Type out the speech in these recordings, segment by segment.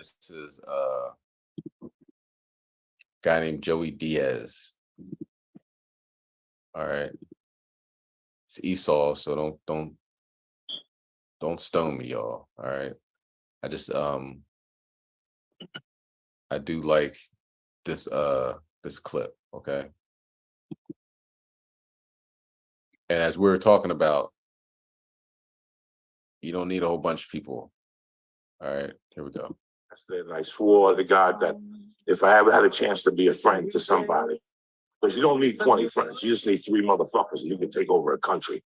This is a guy named Joey Diaz. All right. It's Esau, so don't stone me, y'all. All right. I just I do like this clip, okay? And as we were talking about, you don't need a whole bunch of people. All right, here we go. And I swore to God that if I ever had a chance to be a friend to somebody, because you don't need 20 friends, you just need 3 motherfuckers and you can take over a country.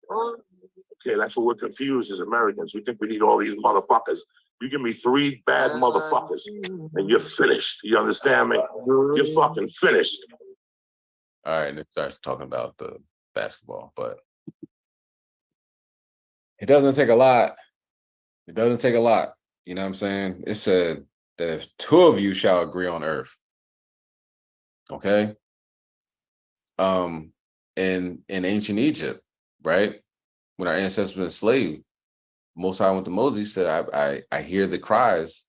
Okay, that's what we're confused as Americans. We think we need all these motherfuckers. You give me 3 bad motherfuckers and you're finished. You understand me? You're fucking finished. All right, and it starts talking about the basketball, but it doesn't take a lot. It doesn't take a lot. You know what I'm saying? It said that if 2 of you shall agree on earth, okay? In ancient Egypt, right? When our ancestors were enslaved, Most High went to Moses, he said, I hear the cries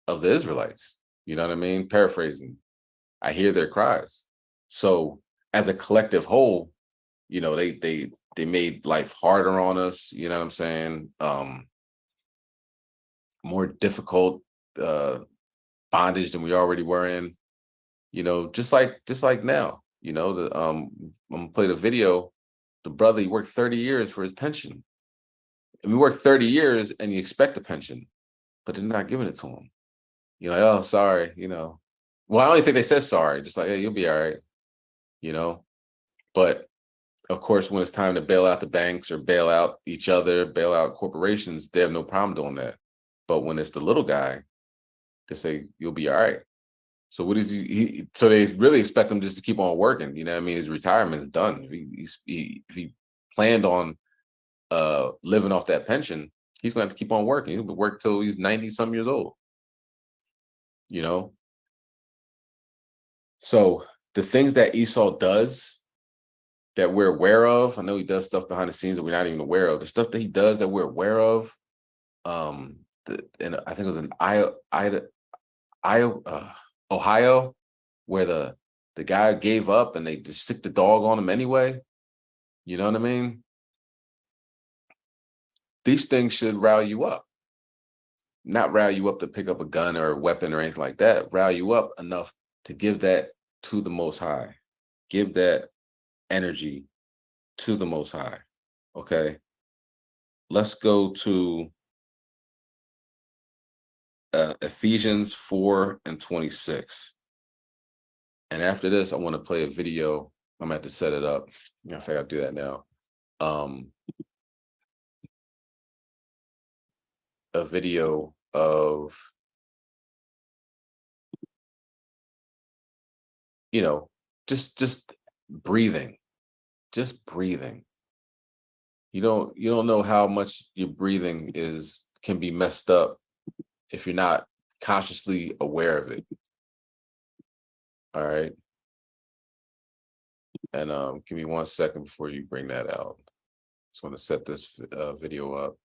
of the Israelites. You know what I mean? Paraphrasing. I hear their cries. So as a collective whole, you know, they made life harder on us, you know what I'm saying? More difficult bondage than we already were in, you know, just like now, you know, I'm gonna play the video. The brother, he worked 30 years for his pension. And we work 30 years and you expect a pension, but they're not giving it to him. You're like, oh, sorry, you know. Well, I don't even think they said sorry, just like, hey, you'll be all right, you know. But of course, when it's time to bail out the banks or bail out each other, bail out corporations, they have no problem doing that. But when it's the little guy, they say, you'll be all right. So what is so they really expect him just to keep on working. You know what I mean? His retirement is done. If he planned on living off that pension, he's going to have to keep on working. He'll work till he's 90 some years old. You know? So the things that Esau does that we're aware of, I know he does stuff behind the scenes that we're not even aware of. The stuff that he does that we're aware of, and I think it was in Ohio, where the guy gave up and they just stick the dog on him anyway. You know what I mean? These things should rile you up. Not rile you up to pick up a gun or a weapon or anything like that. Rile you up enough to give that to the Most High. Give that energy to the Most High. Okay. Let's go to Ephesians 4:26. And after this, I want to play a video. I'm gonna have to set it up. I think I'll do that now. A video of, you know, just breathing. Just breathing. You don't know how much your breathing can be messed up if you're not consciously aware of it. All right. And give me 1 second before you bring that out. Just want to set this video up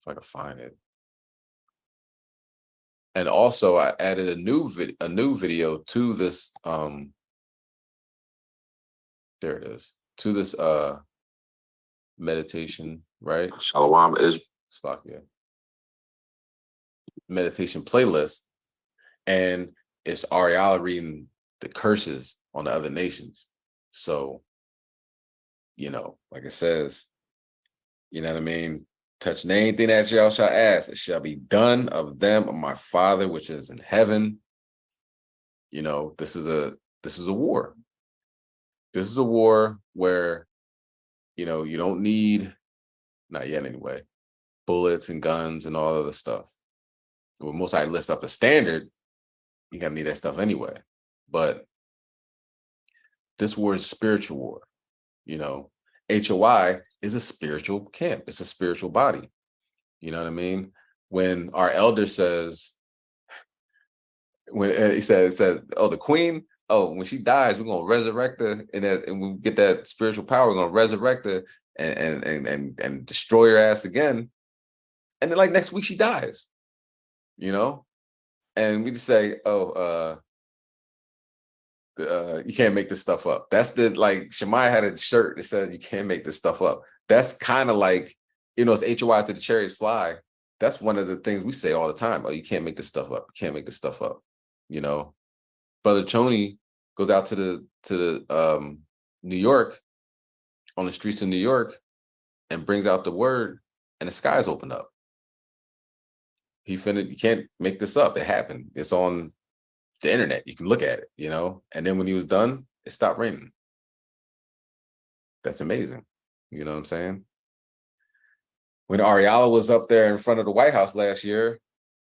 if I can find it. And also I added a new video to this there it is. To this meditation, right? Shalom is Chaasadyah. Meditation playlist, and it's Ariala reading the curses on the other nations. So, you know, like it says, you know what I mean? Touch anything that y'all shall ask, it shall be done of them of my Father which is in heaven. You know, this is a war. This is a war where, you know, you don't need, not yet anyway, bullets and guns and all other stuff. When most I list up the standard, you're gonna need that stuff anyway. But this war is a spiritual war. You know, HOI is a spiritual camp. It's a spiritual body. You know what I mean? When our elder says, when he says, oh, the queen, oh, when she dies, we're gonna resurrect her, and we get that spiritual power, we're gonna resurrect her and destroy her ass again. And then like next week she dies. you know, and we just say, you can't make this stuff up. That's the like Shemaiah had a shirt that says you can't make this stuff up. That's kind of like, it's HOI to the chariots fly. That's one of the things we say all the time. Oh, you can't make this stuff up. You can't make this stuff up. You know, Brother Choney goes out to the New York, on the streets of New York, and brings out the word, and the skies open up. You can't make this up. It happened. It's on the internet. You can look at it, and then when he was done, it stopped raining. That's amazing. You know what I'm saying? When Ariala was up there in front of the White House last year,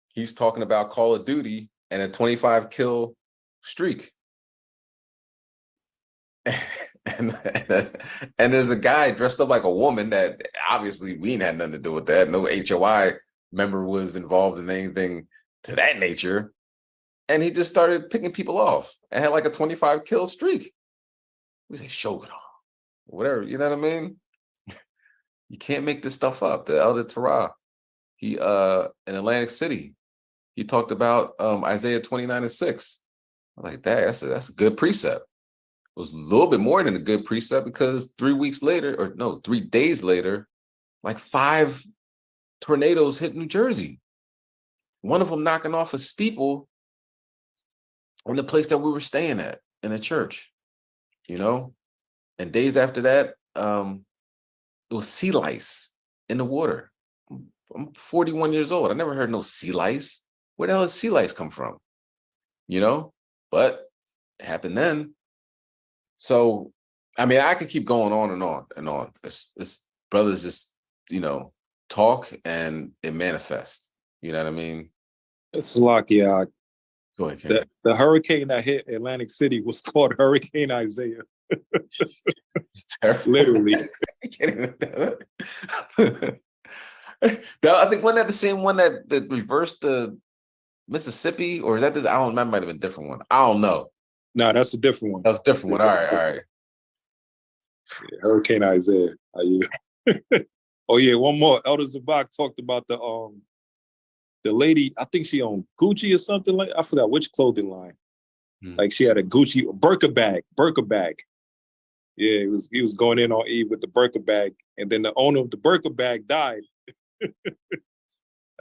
he's talking about Call of Duty and a 25 kill streak. and there's a guy dressed up like a woman that obviously we ain't had nothing to do with that. No HOI member was involved in anything to that nature. And he just started picking people off and had like a 25 kill streak. We say Shogun, whatever, you know what I mean? You can't make this stuff up. The Elder Torah, he in Atlantic City, he talked about Isaiah 29:6. I'm like, that's a good precept. It was a little bit more than a good precept because 3 days later, like 5 tornadoes hit New Jersey. One of them knocking off a steeple in the place that we were staying at in a church, And days after that, it was sea lice in the water. I'm 41 years old. I never heard no sea lice. Where the hell does sea lice come from? But it happened then. So, I mean, I could keep going on and on and on. It's brothers just, talk and it manifests. You know what I mean? It's like, yeah. Go ahead, Ken. The hurricane that hit Atlantic City was called Hurricane Isaiah. Literally. I can't even I think wasn't that the same one that reversed the Mississippi, or is that this? I don't remember. Might have been a different one. I don't know. No, that's a different one. That's a different one. All right. Yeah, Hurricane Isaiah. Oh yeah, one more. Elder Zabak talked about the lady. I think she owned Gucci or something like. I forgot which clothing line. Like she had a Gucci Birka bag. Yeah, he was going in on Eve with the Birka bag, and then the owner of the Birka bag died. I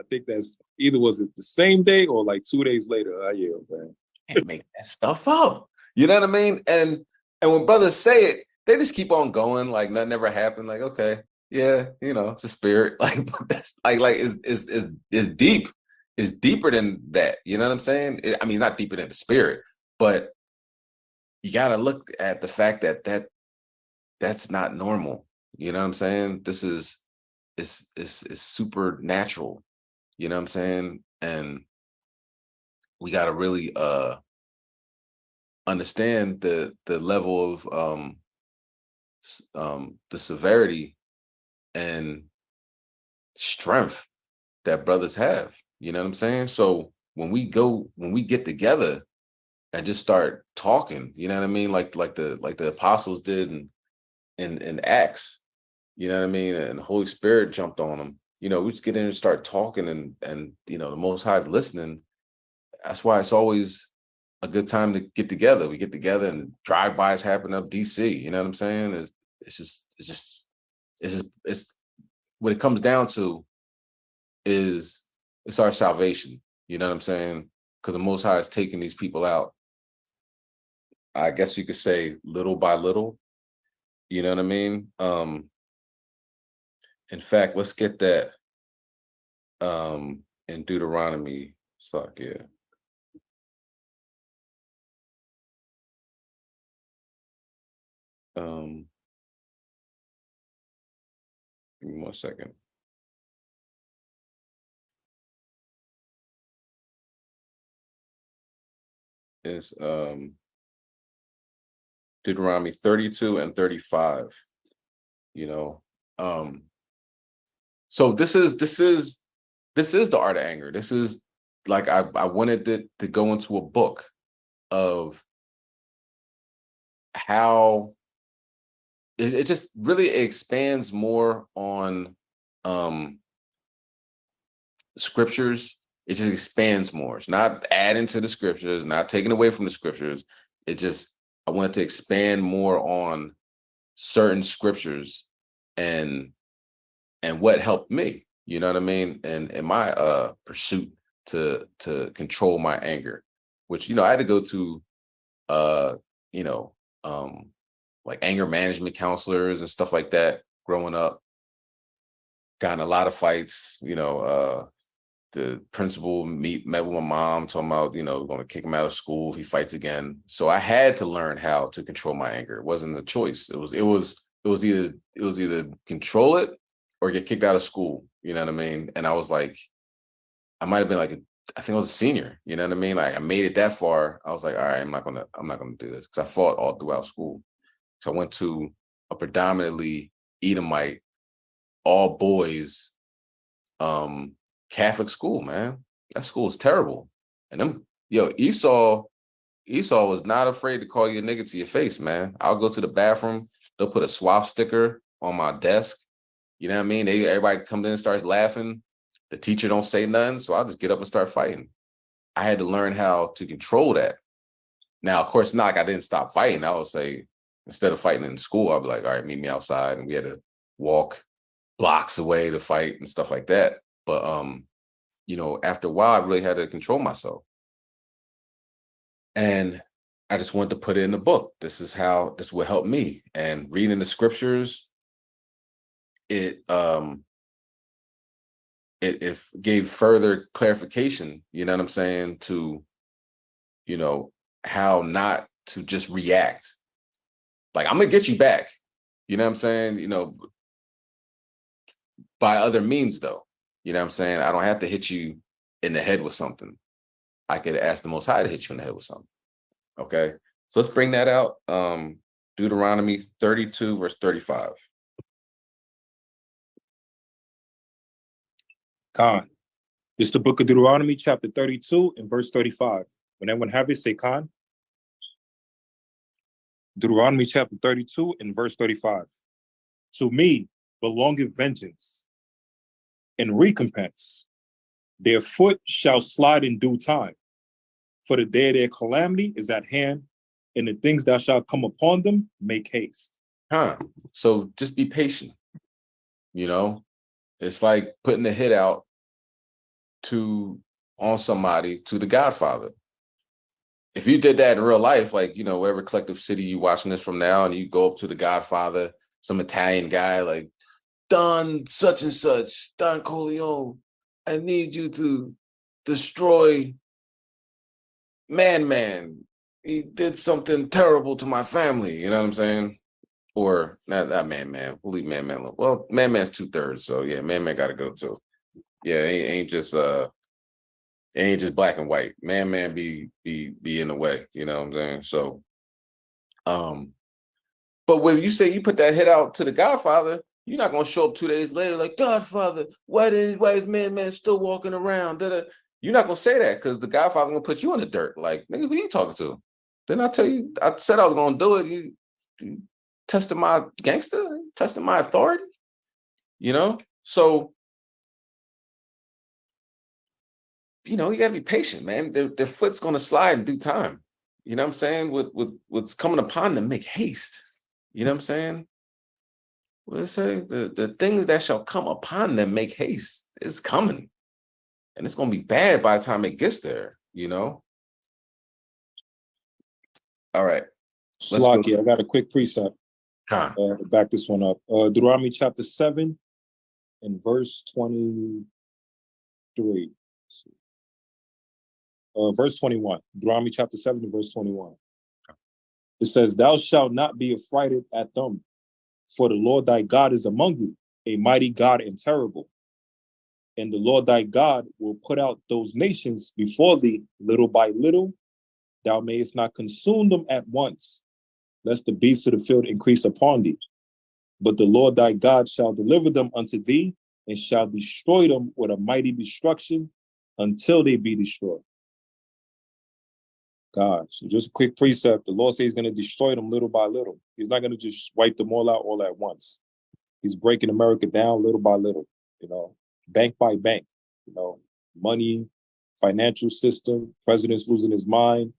think that's was it the same day or like 2 days later. Yeah, man. Can't make that stuff up. You know what I mean? And when brothers say it, they just keep on going, like nothing ever happened. Like, okay, yeah, it's a spirit. Like that's like it's deep. It's deeper than that. You know what I'm saying? I mean, not deeper than the spirit, but you got to look at the fact that that's not normal. You know what I'm saying? This is supernatural. You know what I'm saying? And we got to really understand the level of the severity and strength that brothers have. You know what I'm saying? So when we get together and just start talking, you know what I mean? Like the apostles did in Acts, you know what I mean? And the Holy Spirit jumped on them. We just get in and start talking and the Most High is listening. That's why it's always a good time to get together. We get together and drive-bys happen up DC. You know what I'm saying? It's what it comes down to is it's our salvation. You know what I'm saying? Because the Most High is taking these people out. I guess you could say little by little. You know what I mean? In fact, let's get that in Deuteronomy. Chaasadyah. Give me 1 second. It's Deuteronomy 32 and 35. So this is the art of anger. This is like I wanted to go into a book of how it just really expands more on scriptures it just expands more. It's not adding to the scriptures, not taking away from the scriptures. It just, I wanted to expand more on certain scriptures and what helped me, you know what I mean? And in my pursuit to control my anger, which, you know, I had to go to you know, like anger management counselors and stuff like that growing up. Got in a lot of fights, you know, the principal met with my mom talking about, you know, going to kick him out of school if he fights again. So I had to learn how to control my anger. It wasn't a choice. It was either control it or get kicked out of school. You know what I mean? And I was like, I might have been like, I think I was a senior. You know what I mean? Like I made it that far. I was like, all right, I'm not gonna do this because I fought all throughout school. So I went to a predominantly Edomite, all boys, Catholic school, man. That school is terrible. And them, yo, Esau was not afraid to call you a nigga to your face, man. I'll go to the bathroom, they'll put a swap sticker on my desk. You know what I mean? Everybody comes in and starts laughing. The teacher don't say nothing, so I'll just get up and start fighting. I had to learn how to control that. Now, of course, not like I didn't stop fighting. I would say, instead of fighting in school, I'd be like, all right, meet me outside. And we had to walk blocks away to fight and stuff like that. But you know, after a while, I really had to control myself. And I just wanted to put it in the book. This will help me. And reading the scriptures, it gave further clarification, you know what I'm saying, to, you know, how not to just react. Like, I'm gonna get you back, you know what I'm saying, you know, by other means though. You know what I'm saying? I don't have to hit you in the head with something. I could ask the Most High to hit you in the head with something. Okay. So let's bring that out. Deuteronomy 32, verse 35. Khan. It's the book of Deuteronomy, chapter 32 and verse 35. When anyone have it, say Khan. Deuteronomy chapter 32 and verse 35. To me belongeth vengeance and recompense. Their foot shall slide in due time. For the day of their calamity is at hand, and the things that shall come upon them make haste. So just be patient. You know, it's like putting a hit out on somebody to the Godfather. If you did that in real life, like, you know, whatever collective city you watching this from now, and you go up to the Godfather, some Italian guy, like, Don such and such, Don Corleone, I need you to destroy Man. He did something terrible to my family. You know what I'm saying? Or not Man. We'll leave Man alone. Well, Man's 2/3, so yeah, Man got to go too. Yeah, it ain't just black and white. Man be in the way. You know what I'm saying? So, but when you say you put that hit out to the Godfather, you're not gonna show up 2 days later like, Godfather, why is Man still walking around? You're not gonna say that because the Godfather gonna put you in the dirt. Like, nigga, who you talking to? Didn't I tell you? I said I was gonna do it. You tested my gangster, tested my authority. You know, so you know you gotta be patient, man. Their foot's gonna slide in due time. You know what I'm saying? With what's coming upon them, make haste. You know what I'm saying? What did it say? The things that shall come upon them make haste. It's coming. And it's gonna be bad by the time it gets there, you know? All right. Let's go. Slaki, I got a quick precept to back this one up. Deuteronomy chapter 7 and verse 23. Verse 21. Deuteronomy chapter 7 and verse 21. It says, thou shalt not be affrighted at them, for the Lord thy God is among you, a mighty God and terrible. And the Lord thy God will put out those nations before thee little by little. Thou mayest not consume them at once, lest the beasts of the field increase upon thee. But the Lord thy God shall deliver them unto thee, and shall destroy them with a mighty destruction until they be destroyed. God, so just a quick precept. The Lord says he's going to destroy them little by little. He's not going to just wipe them all out all at once. He's breaking America down little by little, you know, bank by bank, you know, money, financial system, presidents losing his mind,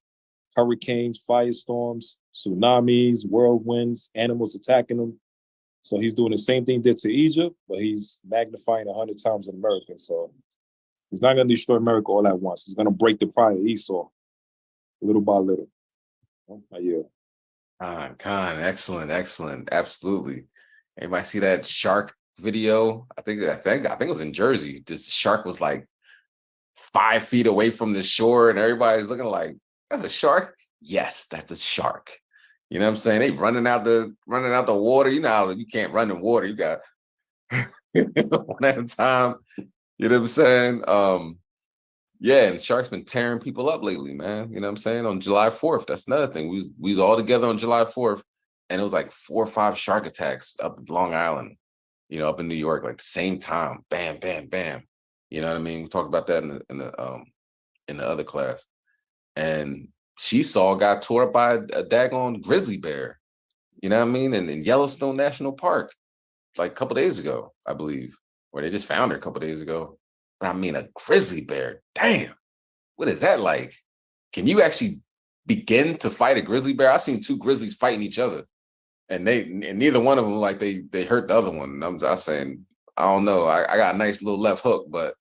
hurricanes, firestorms, tsunamis, whirlwinds, animals attacking him. So he's doing the same thing he did to Egypt, but he's magnifying 100 times in America. So he's not going to destroy America all at once. He's going to break the pride of Esau little by little. Yeah. Khan, excellent, excellent, absolutely. Anybody see that shark video? I think it was in Jersey. This shark was like 5 feet away from the shore, and everybody's looking like, that's a shark. Yes, that's a shark. You know what I'm saying? They running out the water. You know how you can't run in water. You got one at a time. You know what I'm saying? Yeah, and sharks been tearing people up lately, man. You know what I'm saying? On July 4th, that's another thing. We was all together on July 4th, and it was like 4 or 5 shark attacks up Long Island, you know, up in New York, like the same time. Bam, bam, bam. You know what I mean? We talked about that in the other class. And Shesaw got tore up by a daggone grizzly bear. You know what I mean? In Yellowstone National Park, like a couple days ago, I believe, where they just found her a couple days ago. But I mean, a grizzly bear. Damn, what is that like? Can you actually begin to fight a grizzly bear? I've seen 2 grizzlies fighting each other, and neither one of them like they hurt the other one. And I'm saying, I don't know. I got a nice little left hook, but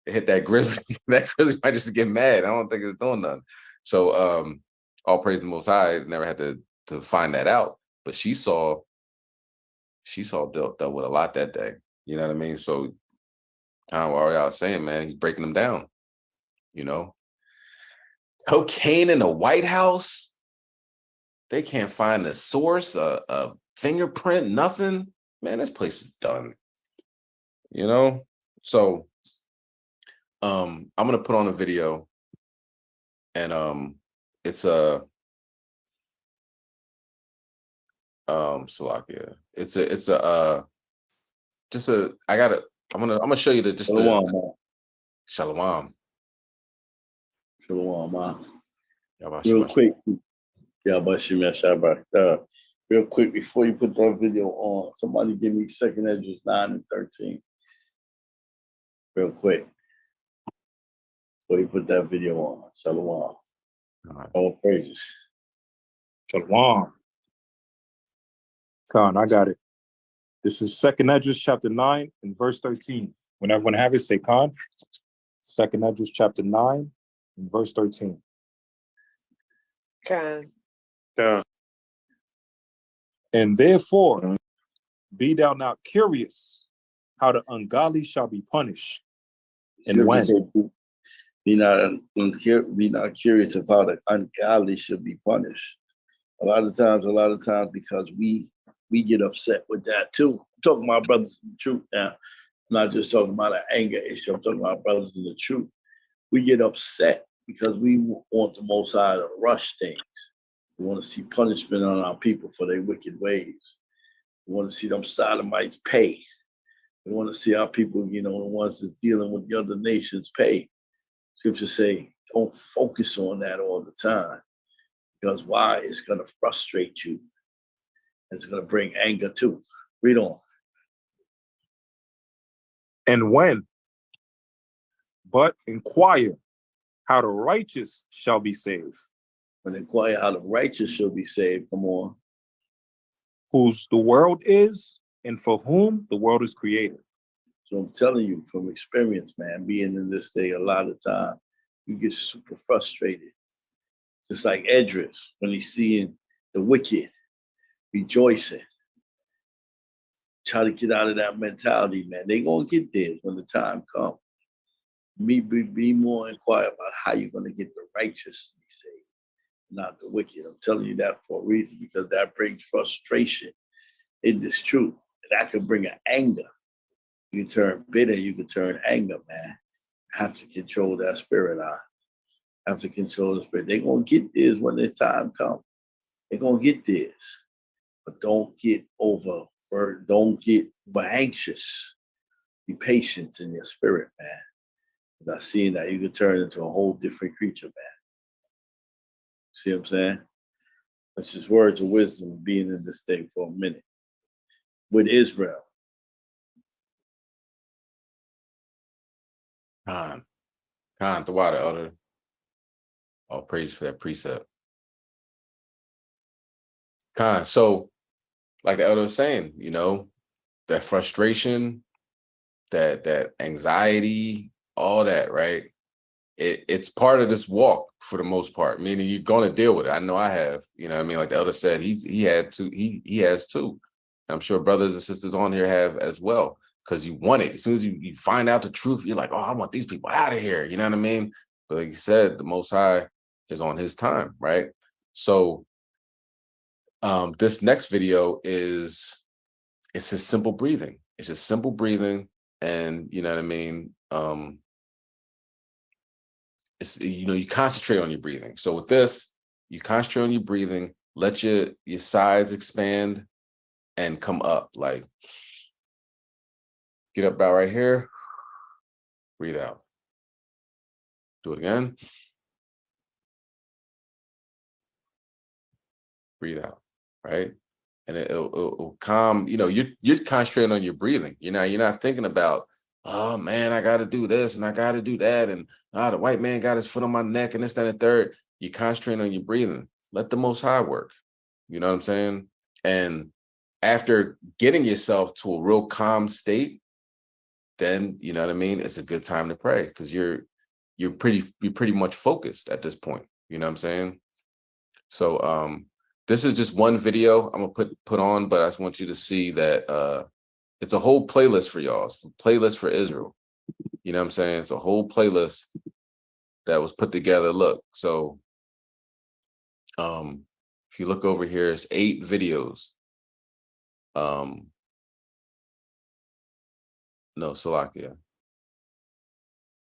it hit that grizzly. That grizzly might just get mad. I don't think it's doing nothing. So all praise the Most High. Never had to find that out, but Shesaw dealt with a lot that day. You know what I mean? So kind of what I was saying, man, he's breaking them down. You know, cocaine in the White House. They can't find a source, a fingerprint, nothing. Man, this place is done. You know, so I'm gonna put on a video, and it's a Salakia. It's a just a I gotta I'm gonna show you Shalom, Shalom. Shalom, man. Yabash Real Shemash. quick, Yabashim Shabbat. Real quick, before you put that video on, somebody give me 2nd Esdras 9 and 13. Real quick. Before you put that video on. Shalom. All praises. Shalom. Khan, I got it. This is 2nd Esdras chapter 9 and verse 13. When everyone have it, say Khan. 2nd Esdras chapter 9 and verse 13. Khan. Yeah. And therefore, be thou not curious how the ungodly shall be punished, and when. Be not curious of how the ungodly should be punished. A lot of times, because we get upset with that too. I'm talking about brothers in the truth now. I'm not just talking about an anger issue. I'm talking about brothers in the truth. We get upset because we want the Most High to rush things. We want to see punishment on our people for their wicked ways. We want to see them sodomites pay. We want to see our people, the ones that's dealing with the other nations pay. Scripture say, don't focus on that all the time. Because why? It's going to frustrate you. It's going to bring anger too. Read on. And when, but inquire how the righteous shall be saved. But inquire how the righteous shall be saved. Come on. Whose the world is, and for whom the world is created. So I'm telling you from experience, man, being in this day a lot of time, you get super frustrated. Just like Esdras, when he's seeing the wicked rejoicing. Try to get out of that mentality, man. They're going to get there when the time comes. Be more inquire about how you're going to get the righteous to be saved, not the wicked. I'm telling you that for a reason, because that brings frustration in this truth. That could bring an anger. You can turn bitter, you can turn anger, man. Have to control that spirit. Have to control the spirit. They're going to get this when the time comes. They're going to get this. But don't get don't get anxious. Be patient in your spirit, man. Without seeing that, you can turn into a whole different creature, man. See what I'm saying? That's just words of wisdom being in this thing for a minute. With Israel. Khan, the water, elder. All praise for that precept. Khan, so like the elder was saying, you know, that frustration, that anxiety, all that, right? It's part of this walk for the most part, meaning you're going to deal with it. I know I have, you know what I mean? Like the elder said, he had to, he has too. I'm sure brothers and sisters on here have as well, because you want it. As soon as you find out the truth, you're like, oh, I want these people out of here. You know what I mean? But like you said, the Most High is on his time, right? So this next video it's just simple breathing. It's just simple breathing. And you know what I mean? It's, you know, you concentrate on your breathing. So with this, you concentrate on your breathing, let your sides expand and come up. Like get up about right here, breathe out. Do it again. Breathe out, right? And it'll calm, you know, you're concentrating on your breathing. You're not thinking about, oh man, I gotta do this and I gotta do that. And the white man got his foot on my neck and this, that, and the third. You concentrate on your breathing. Let the Most High work. You know what I'm saying? And after getting yourself to a real calm state, then you know what I mean, it's a good time to pray because you're pretty much focused at this point. You know what I'm saying? So this is just one video I'm gonna put on, but I just want you to see that it's a whole playlist for y'all. It's a playlist for Israel. You know what I'm saying? It's a whole playlist that was put together. Look, so if you look over here, it's 8 videos. No, Salakia.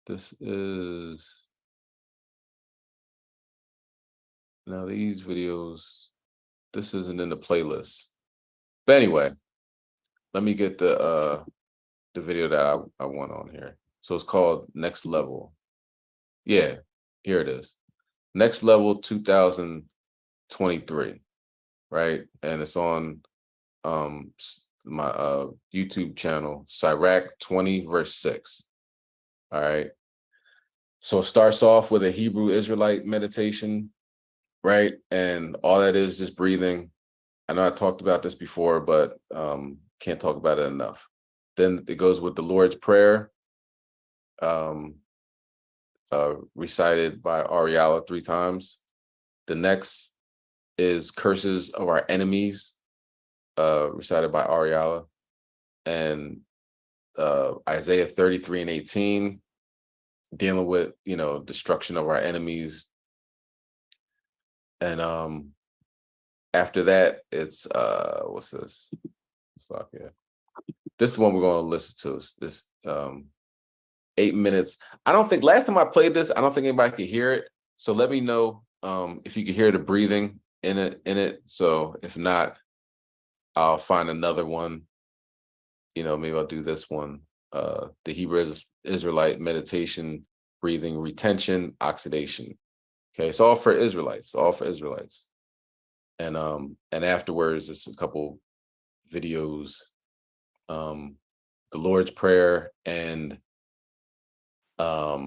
This is now these videos. This isn't in the playlist. But anyway, let me get the video that I want on here. So it's called Next Level. Yeah, here it is. Next Level 2023, right? And it's on my YouTube channel, Sirach 20 verse 6. All right. So it starts off with a Hebrew Israelite meditation, right? And all that is just breathing. I know I talked about this before, but can't talk about it enough. Then it goes with the Lord's Prayer, recited by Ariala 3 times. The next is Curses of Our Enemies, recited by Ariala, and Isaiah 33 and 18, dealing with, you know, destruction of our enemies. And after that, it's what's this? Stop here. This is the one we're going to listen to. This 8 minutes. I don't think last time I played this, I don't think anybody could hear it. So let me know if you can hear the breathing in it. So if not, I'll find another one. You know, maybe I'll do this one. The Hebrew Israelite meditation, breathing, retention, oxidation. Okay, it's all for Israelites, all for Israelites. And afterwards, it's a couple videos, the Lord's Prayer and a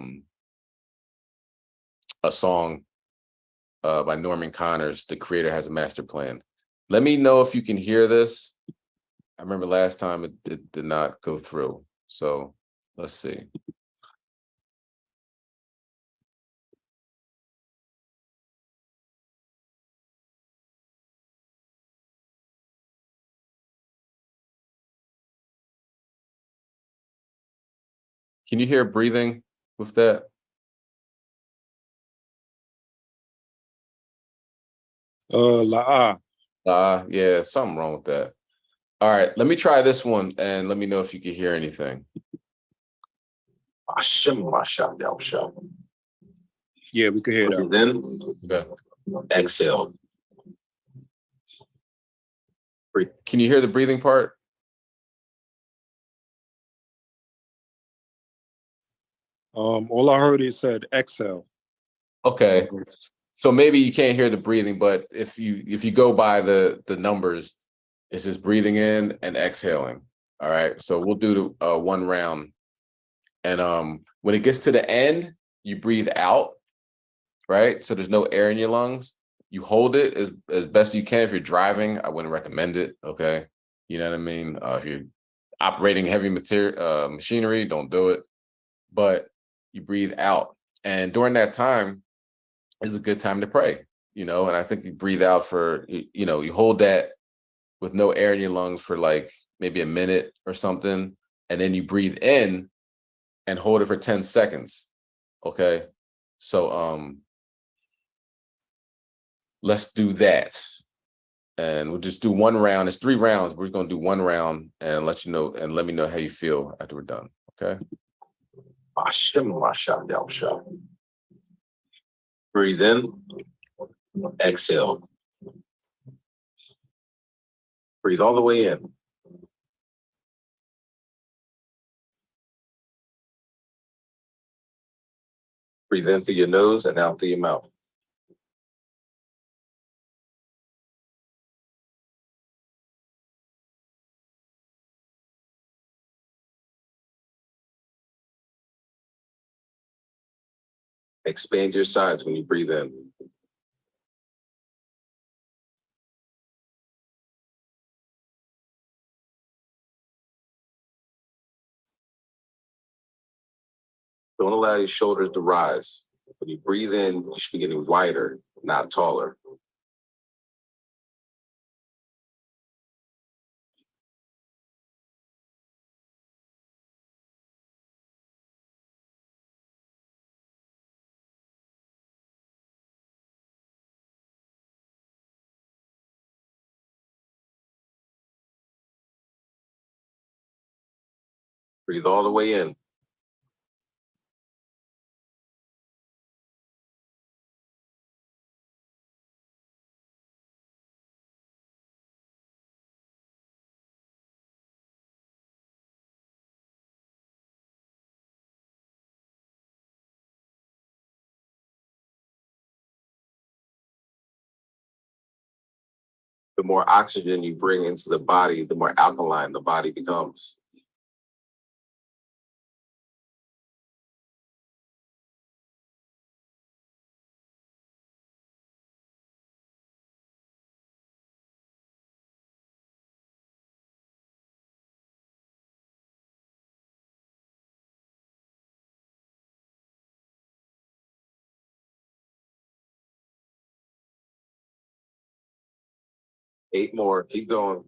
song by Norman Connors, The Creator Has a Master Plan. Let me know if you can hear this. I remember last time it did not go through. So let's see. Can you hear breathing with that? La'ah. Yeah, something wrong with that. All right, let me try this one and let me know if you can hear anything. Yeah, we can hear that. Then Okay. exhale. Can you hear the breathing part? All I heard is said exhale. Okay. So maybe you can't hear the breathing, but if you go by the numbers, it's just breathing in and exhaling. All right. So we'll do the 1 round. And when it gets to the end, you breathe out, right? So there's no air in your lungs. You hold it as best you can. If you're driving, I wouldn't recommend it. Okay, you know what I mean. If you're operating heavy machinery, don't do it. But you breathe out, and during that time is a good time to pray. You know, and I think you breathe out for you hold that with no air in your lungs for like maybe a minute or something, and then you breathe in and hold it for 10 seconds. Okay, so let's do that. And we'll just do one round. It's 3 rounds. We're just gonna do one round and let you know and let me know how you feel after we're done. Okay. Breathe in, exhale. Breathe all the way in. Breathe in through your nose and out through your mouth. Expand your sides when you breathe in. Don't allow your shoulders to rise. When you breathe in, you should be getting wider, not taller. Breathe all the way in. The more oxygen you bring into the body, the more alkaline the body becomes. Eight more. Keep going.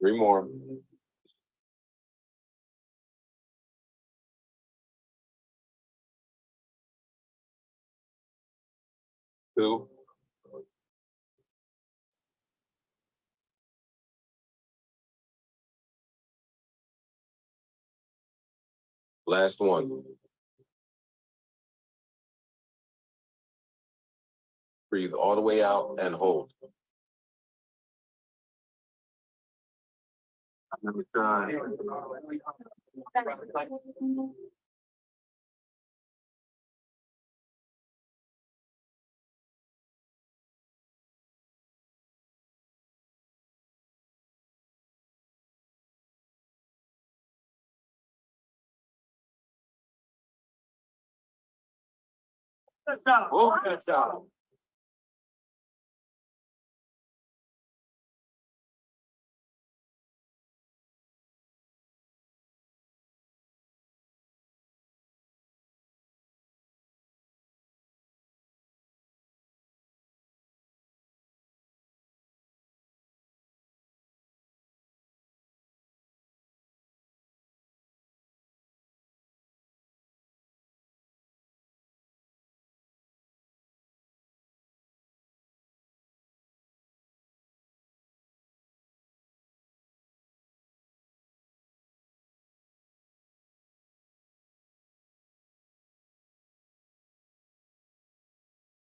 Three more. Two. Last one. Breathe all the way out and hold.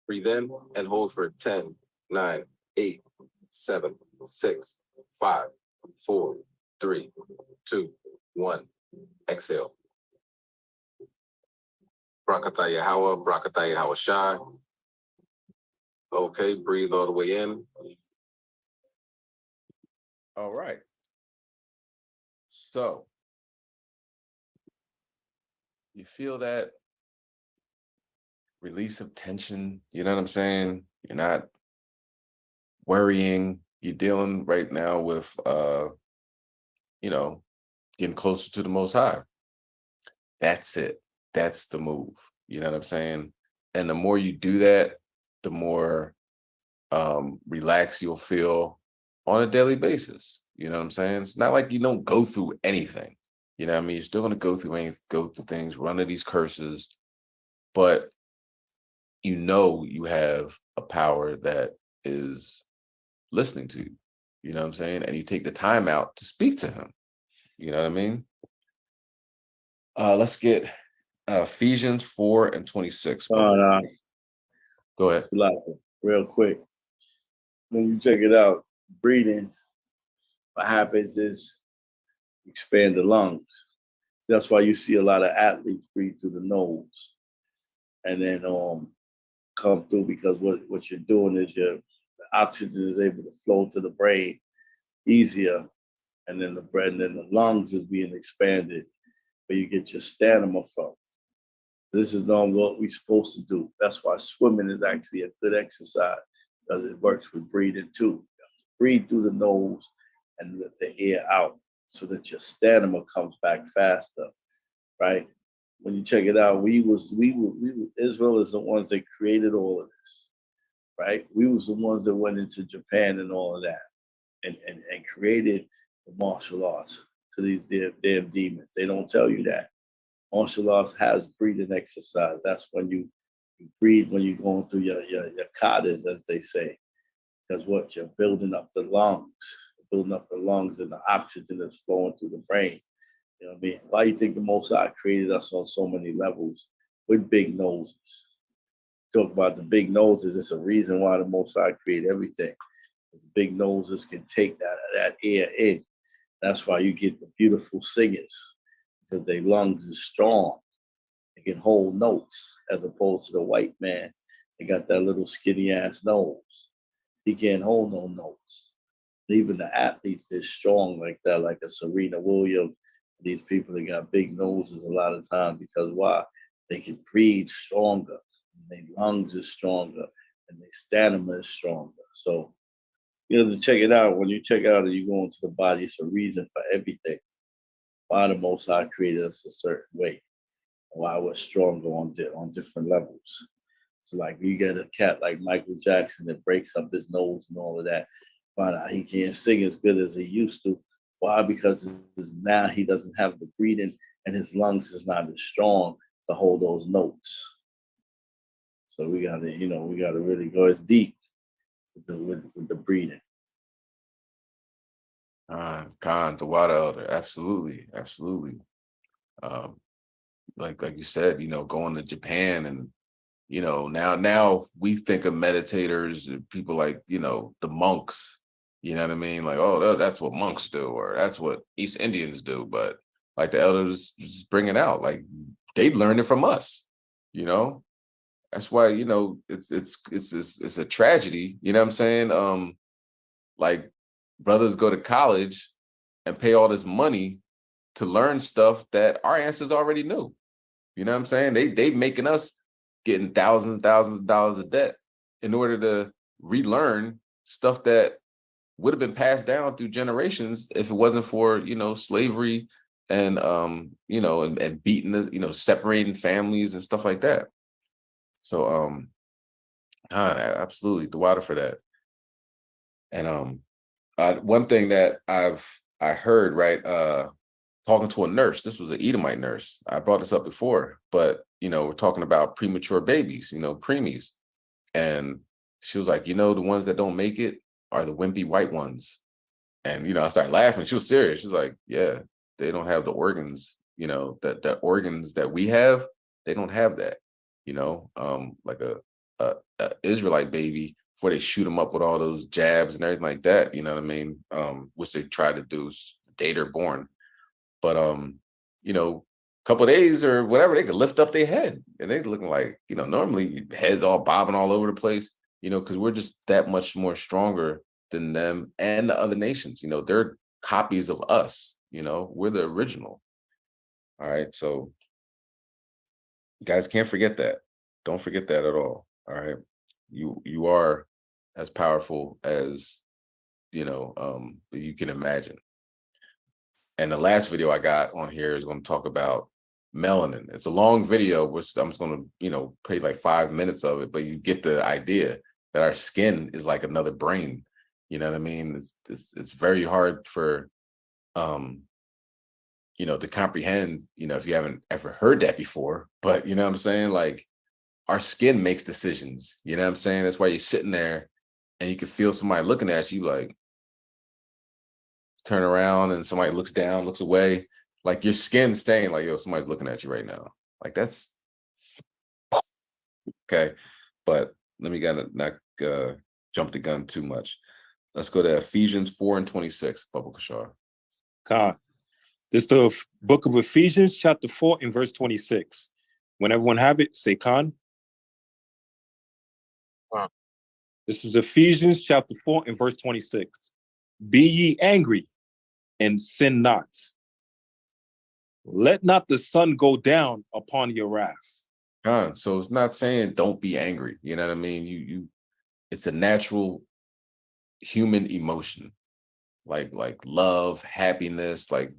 Breathe in and hold for 10, 9, 8, 7, 6, 5, 4, 3, 2, 1. Exhale. Brakataya Hawa, Brakataya Hawa Shai. Okay, breathe all the way in. All right. So you feel that release of tension, you know what I'm saying? You're not worrying. You're dealing right now with you know, getting closer to the most high. That's it. That's the move. You know what I'm saying? And the more you do that, the more relaxed you'll feel on a daily basis. You know what I'm saying? It's not like you don't go through anything. You know what I mean? You're still gonna go through things, run into these curses, but you know you have a power that is listening to you. You know what I'm saying? And you take the time out to speak to him. You know what I mean? Let's get Ephesians 4:26. No, Go ahead. like real quick. When you check it out, breathing, what happens is expand the lungs. That's why you see a lot of athletes breathe through the nose and then come through because what you're doing is the oxygen is able to flow to the brain easier, and then the lungs is being expanded where you get your stamina from. This is not what we're supposed to do. That's why swimming is actually a good exercise because it works with breathing too. Breathe through the nose and let the air out so that your stamina comes back faster, right? When you check it out, Israel is the ones that created all of this, right? We was the ones that went into Japan and all of that and created the martial arts to these damn demons. They don't tell you that. Martial arts has breathing exercise. That's when you breathe when you're going through your katas, as they say. Because what you're building up the lungs, and the oxygen is flowing through the brain. You know what I mean? Why you think the Most High created us on so many levels with big noses? Talk about the big noses. It's a reason why the Most High created everything. Because big noses can take that air in. That's why you get the beautiful singers because their lungs are strong. They can hold notes as opposed to the white man. They got that little skinny ass nose. He can't hold no notes. Even the athletes, they're strong like that, like a Serena Williams. These people that got big noses a lot of times because why? They can breathe stronger. Their lungs are stronger and their stamina is stronger. So you have to check it out. When you check out and you go into the body, it's a reason for everything. Why the Most High created us a certain way. Why we're stronger on different levels. So like you get a cat like Michael Jackson that breaks up his nose and all of that. Find out he can't sing as good as he used to. Why? Because now he doesn't have the breathing and his lungs is not as strong to hold those notes. So we gotta really go as deep with the breathing. Khan, the water elder. Absolutely. Absolutely. Um, like you said, going to Japan and now we think of meditators, people like, the monks, you know what I mean? Like, oh, that's what monks do, or that's what East Indians do. But like the elders just bring it out, like they learned it from us, you know? That's why, it's a tragedy, you know what I'm saying? Like brothers go to college and pay all this money to learn stuff that our ancestors already knew. You know what I'm saying? They making us getting thousands and thousands of dollars of debt in order to relearn stuff that would have been passed down through generations if it wasn't for, slavery and and beating us, separating families and stuff like that. So absolutely the water for that. And one thing that I heard, right, talking to a nurse. This was an Edomite nurse. I brought this up before, but we're talking about premature babies, preemies. And she was like, the ones that don't make it are the wimpy white ones. And I started laughing. She was serious. She was like, yeah, they don't have the organs, that organs that we have, they don't have that, like a Israelite baby before they shoot them up with all those jabs and everything like that. You know what I mean? Which they try to do the day they're born. But you know, a couple of days or whatever, they could lift up their head and they looking like, you know, normally heads all bobbing all over the place, you know, because we're just that much more stronger than them and the other nations. You know, they're copies of us, you know, we're the original. All right. So you guys can't forget that. Don't forget that at all. All right. You are as powerful as, you know, you can imagine. And the last video I got on here is going to talk about melanin. It's a long video, which I'm just going to, you know, play like 5 minutes of it, but you get the idea that our skin is like another brain. You know what I mean? It's very hard for you know, to comprehend, you know, if you haven't ever heard that before. But you know what I'm saying? Like our skin makes decisions. You know what I'm saying? That's why you're sitting there and you can feel somebody looking at you, like turn around and somebody looks down, looks away, like your skin's saying like, yo, somebody's looking at you right now. Like that's okay. But let me not jump the gun too much. Let's go to Ephesians 4:26, Bubba Kashar. Khan. This is the book of Ephesians, chapter 4, and verse 26. When everyone have it, say Khan. This is Ephesians chapter 4 and verse 26. Be ye angry and sin not. Let not the sun go down upon your wrath. So it's not saying don't be angry. You know what I mean? You it's a natural human emotion, like love, happiness. Like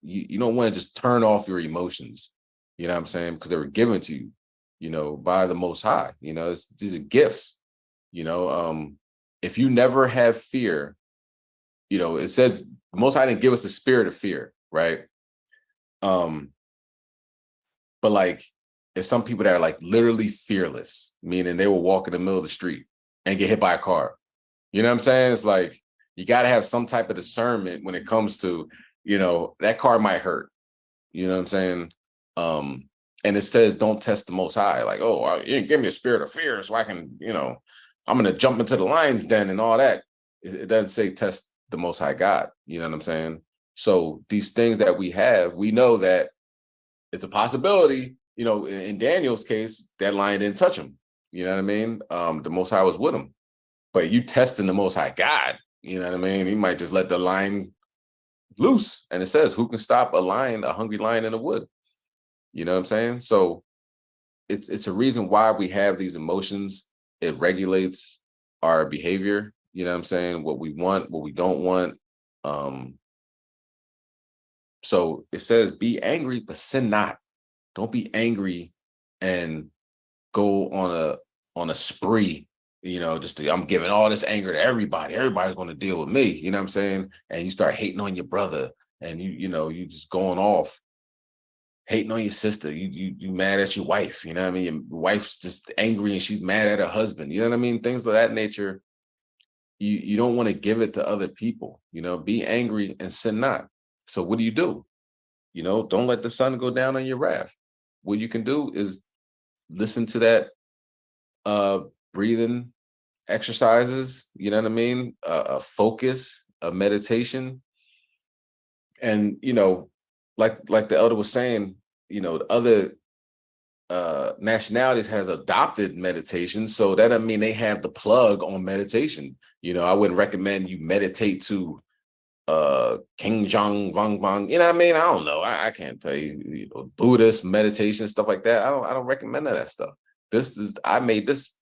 you don't want to just turn off your emotions. You know what I'm saying? Because they were given to you, you know, by the Most High. You know, these are gifts. You know, if you never have fear, you know, it says the Most High didn't give us the spirit of fear, right? But like, there's some people that are like literally fearless, meaning they will walk in the middle of the street and get hit by a car. You know what I'm saying? It's like you got to have some type of discernment when it comes to, you know, that car might hurt. You know what I'm saying? And it says don't test the Most High. Like, oh, well, you didn't give me a spirit of fear, so I can, you know, I'm gonna jump into the lion's den and all that. It doesn't say test the Most High God. You know what I'm saying? So these things that we have, we know that it's a possibility. You know, in Daniel's case, that lion didn't touch him. You know what I mean? The Most High was with him. But you testing the Most High God, you know what I mean? He might just let the lion loose. And it says, who can stop a lion, a hungry lion in the wood? You know what I'm saying? So it's a reason why we have these emotions. It regulates our behavior. You know what I'm saying? What we want, what we don't want. So it says, be angry, but sin not. Don't be angry and go on a spree, you know, I'm giving all this anger to everybody. Everybody's going to deal with me, you know what I'm saying? And you start hating on your brother and you know, you just going off, hating on your sister. You mad at your wife, you know what I mean? Your wife's just angry and she's mad at her husband, you know what I mean? Things of that nature. You don't want to give it to other people, you know, be angry and sin not. So what do? You know, don't let the sun go down on your wrath. What you can do is listen to that breathing exercises, you know what I mean? A focus, a meditation. And, you know, like the elder was saying, you know, the other nationalities has adopted meditation. So that doesn't mean they have the plug on meditation. You know, I wouldn't recommend you meditate to King Jong Vang Vang, you know what I mean? I don't know. I can't tell you, you know, Buddhist meditation, stuff like that. I don't recommend that stuff. I made this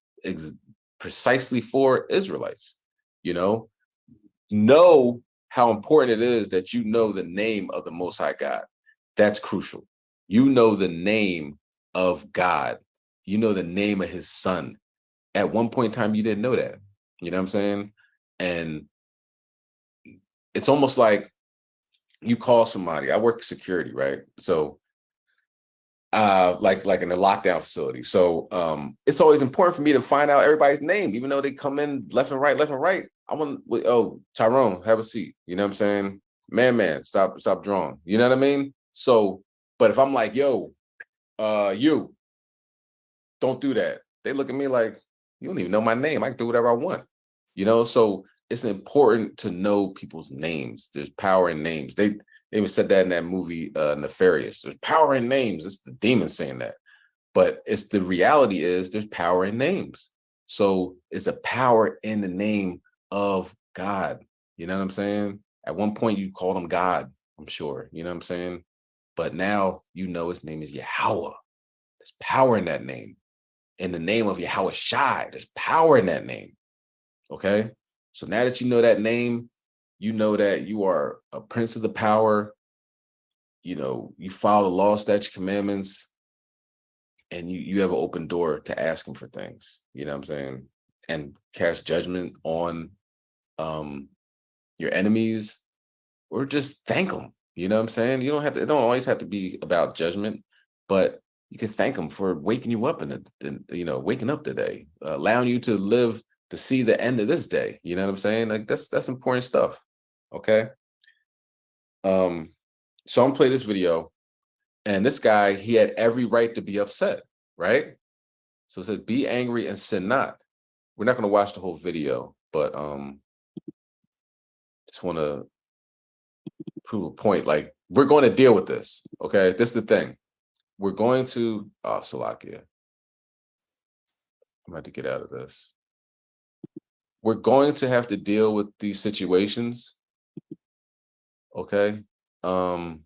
precisely for Israelites, you know how important it is that you know the name of the Most High God. That's crucial. You know the name of God. You know the name of his son. At one point in time, you didn't know that. You know what I'm saying? And it's almost like you call somebody. I work security, right? So like in a lockdown facility. So it's always important for me to find out everybody's name, even though they come in left and right. I want, oh, Tyrone, have a seat. You know what I'm saying? Man, stop drawing. You know what I mean? So, but if I'm like, yo, you don't do that, they look at me like, You don't even know my name. I can do whatever I want. You know, so it's important to know people's names. There's power in names. They even said that in that movie, Nefarious. There's power in names. It's the demon saying that. But it's the reality is there's power in names. So it's a power in the name of God. You know what I'm saying? At one point you called him God, I'm sure. You know what I'm saying? But now you know his name is Yahweh. There's power in that name. In the name of Yahweh Shai, there's power in that name. Okay. So now that you know that name, you know that you are a prince of the power. You know, you follow the law, statutes, commandments, and you have an open door to ask him for things. You know what I'm saying? And cast judgment on your enemies, or just thank them. You know what I'm saying? You don't have to, it don't always have to be about judgment, but you can thank them for waking you up waking up today, allowing you to live to see the end of this day. You know what I'm saying? Like that's important stuff. Okay. So I'm gonna play this video, and this guy, he had every right to be upset, right? So it said, be angry and sin not. We're not gonna watch the whole video, but just want to prove a point. Like, we're going to deal with this. Okay. This is the thing. We're going to Salakia. I'm going to get out of this. We're going to have to deal with these situations. Okay. I'm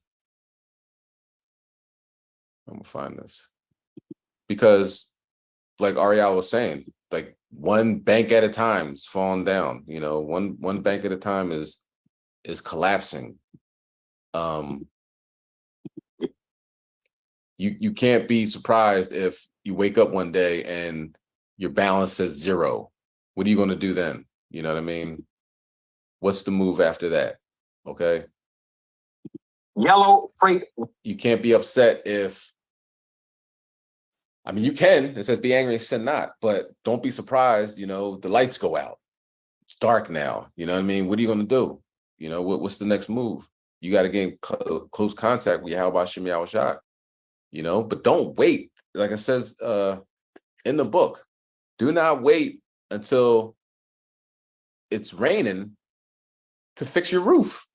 gonna find this. Because like Ariel was saying, like one bank at a time is falling down. You know, one bank at a time is collapsing. You can't be surprised if you wake up one day and your balance says 0. What are you going to do then? You know what I mean? What's the move after that? Okay. Yellow freight. You can't be upset if, I mean, you can. It said be angry and sin not, but don't be surprised, you know, the lights go out. It's dark now. You know what I mean? What are you going to do? You know, what's the next move? You got to get in close contact with Yahweh Shem Yahweh Shai, you know, but don't wait. Like it says in the book, do not wait until it's raining to fix your roof.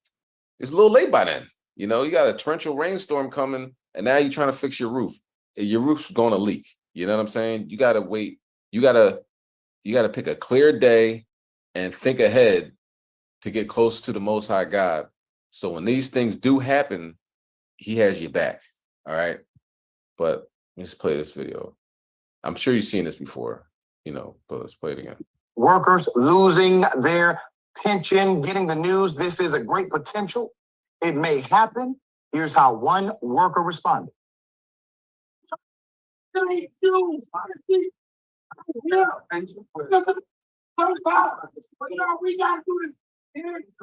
It's a little late by then. You know, you got a torrential rainstorm coming, and now you're trying to fix your roof. Your roof's going to leak. You know what I'm saying? You got to wait. You got to pick a clear day and think ahead to get close to the Most High God. So when these things do happen, he has your back. All right. But let's play this video. I'm sure you've seen this before, you know, but let's play it again. Workers losing their pension, getting the news. This is a great potential. It may happen. Here's how one worker responded. Yeah, and we gotta do this.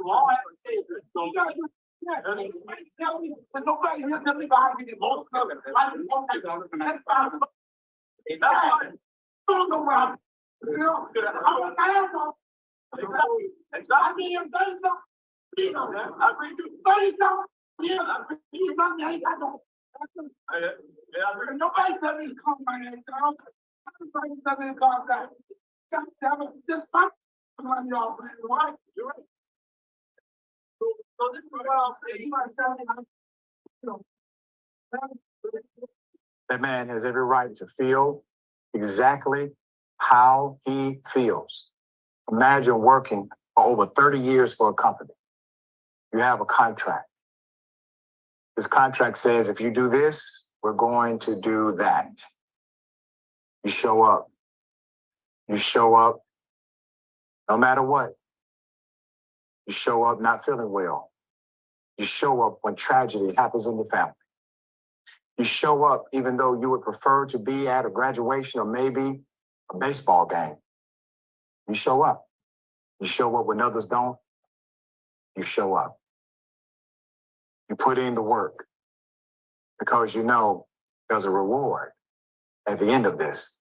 All I have to say is this. We gotta do it. Nobody here tell me about it. Most of it. I don't know that's fine. Don't go around. You know, I mean, you know, I bring you 30 something. Yeah, I bring you something. I ain't got no. Nobody tell me to come my name down. Nobody tell me to calm down. Just fuck on y'all. Why? You're right. So this is what I'll say. You might tell me, you know. That man has every right to feel exactly how he feels. Imagine working for over 30 years for a company. You have a contract. This contract says, if you do this, we're going to do that. You show up. You show up no matter what. You show up not feeling well. You show up when tragedy happens in the family. You show up even though you would prefer to be at a graduation or maybe a baseball game. You show up. You show up when others don't. You show up. You put in the work because you know there's a reward at the end of this.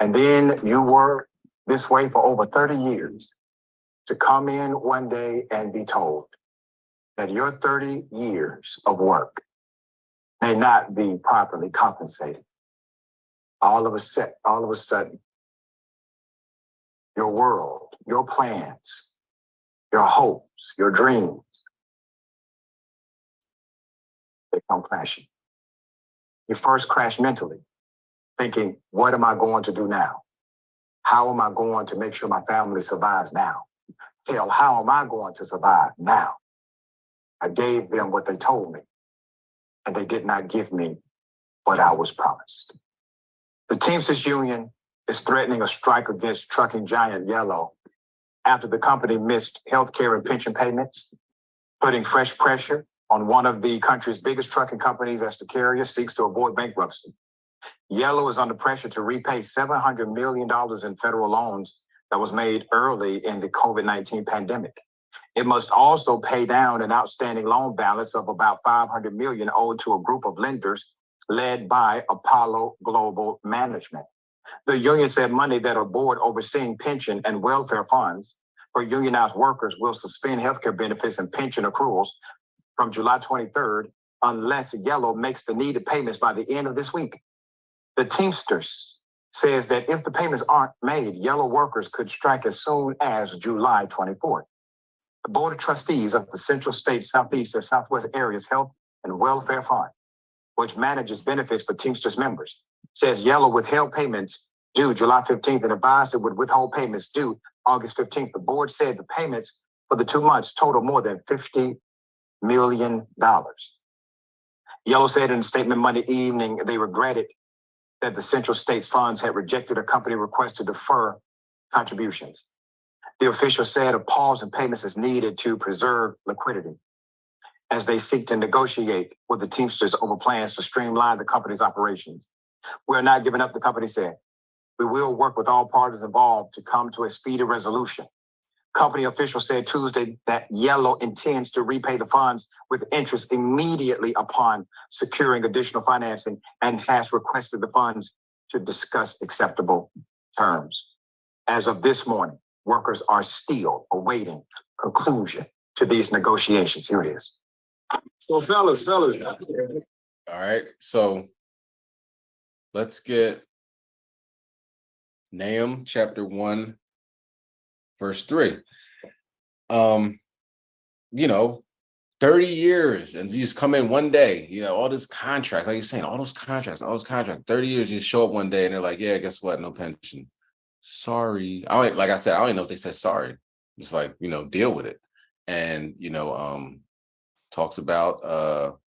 And then you work this way for over 30 years to come in one day and be told that your 30 years of work may not be properly compensated. All of a sudden, your world, your plans, your hopes, your dreams, they come crashing. You first crash mentally, thinking, what am I going to do now? How am I going to make sure my family survives now? Hell, how am I going to survive now? I gave them what they told me, and they did not give me what I was promised. The Teamsters Union is threatening a strike against trucking giant Yellow after the company missed healthcare and pension payments, putting fresh pressure on one of the country's biggest trucking companies as the carrier seeks to avoid bankruptcy. Yellow is under pressure to repay $700 million in federal loans that was made early in the COVID-19 pandemic. It must also pay down an outstanding loan balance of about $500 million owed to a group of lenders led by Apollo Global Management. The union said Monday that a board overseeing pension and welfare funds for unionized workers will suspend healthcare benefits and pension accruals from July 23rd unless Yellow makes the needed payments by the end of this week. The Teamsters says that if the payments aren't made, Yellow workers could strike as soon as July 24th. The Board of Trustees of the Central States, Southeast, and Southwest Areas Health and Welfare Fund, which manages benefits for Teamsters members, says Yellow withheld payments due July 15th and advised it would withhold payments due August 15th. The board said the payments for the 2 months total more than $50 million. Yellow said in a statement Monday evening they regretted that the Central States funds had rejected a company request to defer contributions. The official said a pause in payments is needed to preserve liquidity as they seek to negotiate with the Teamsters over plans to streamline the company's operations. We're not giving up, the company said. We will work with all parties involved to come to a speedy resolution. Company officials said Tuesday that Yellow intends to repay the funds with interest immediately upon securing additional financing and has requested the funds to discuss acceptable terms. As of this morning, workers are still awaiting conclusion to these negotiations. Here it is. So fellas. All right. So let's get Nahum chapter 1, verse 3. 30 years and you just come in one day, all this contracts, like you're saying, all those contracts, 30 years, you show up one day and they're like, yeah, guess what? No pension. Sorry. Like I said, I don't even know if they said sorry. It's like, deal with it. And, talks about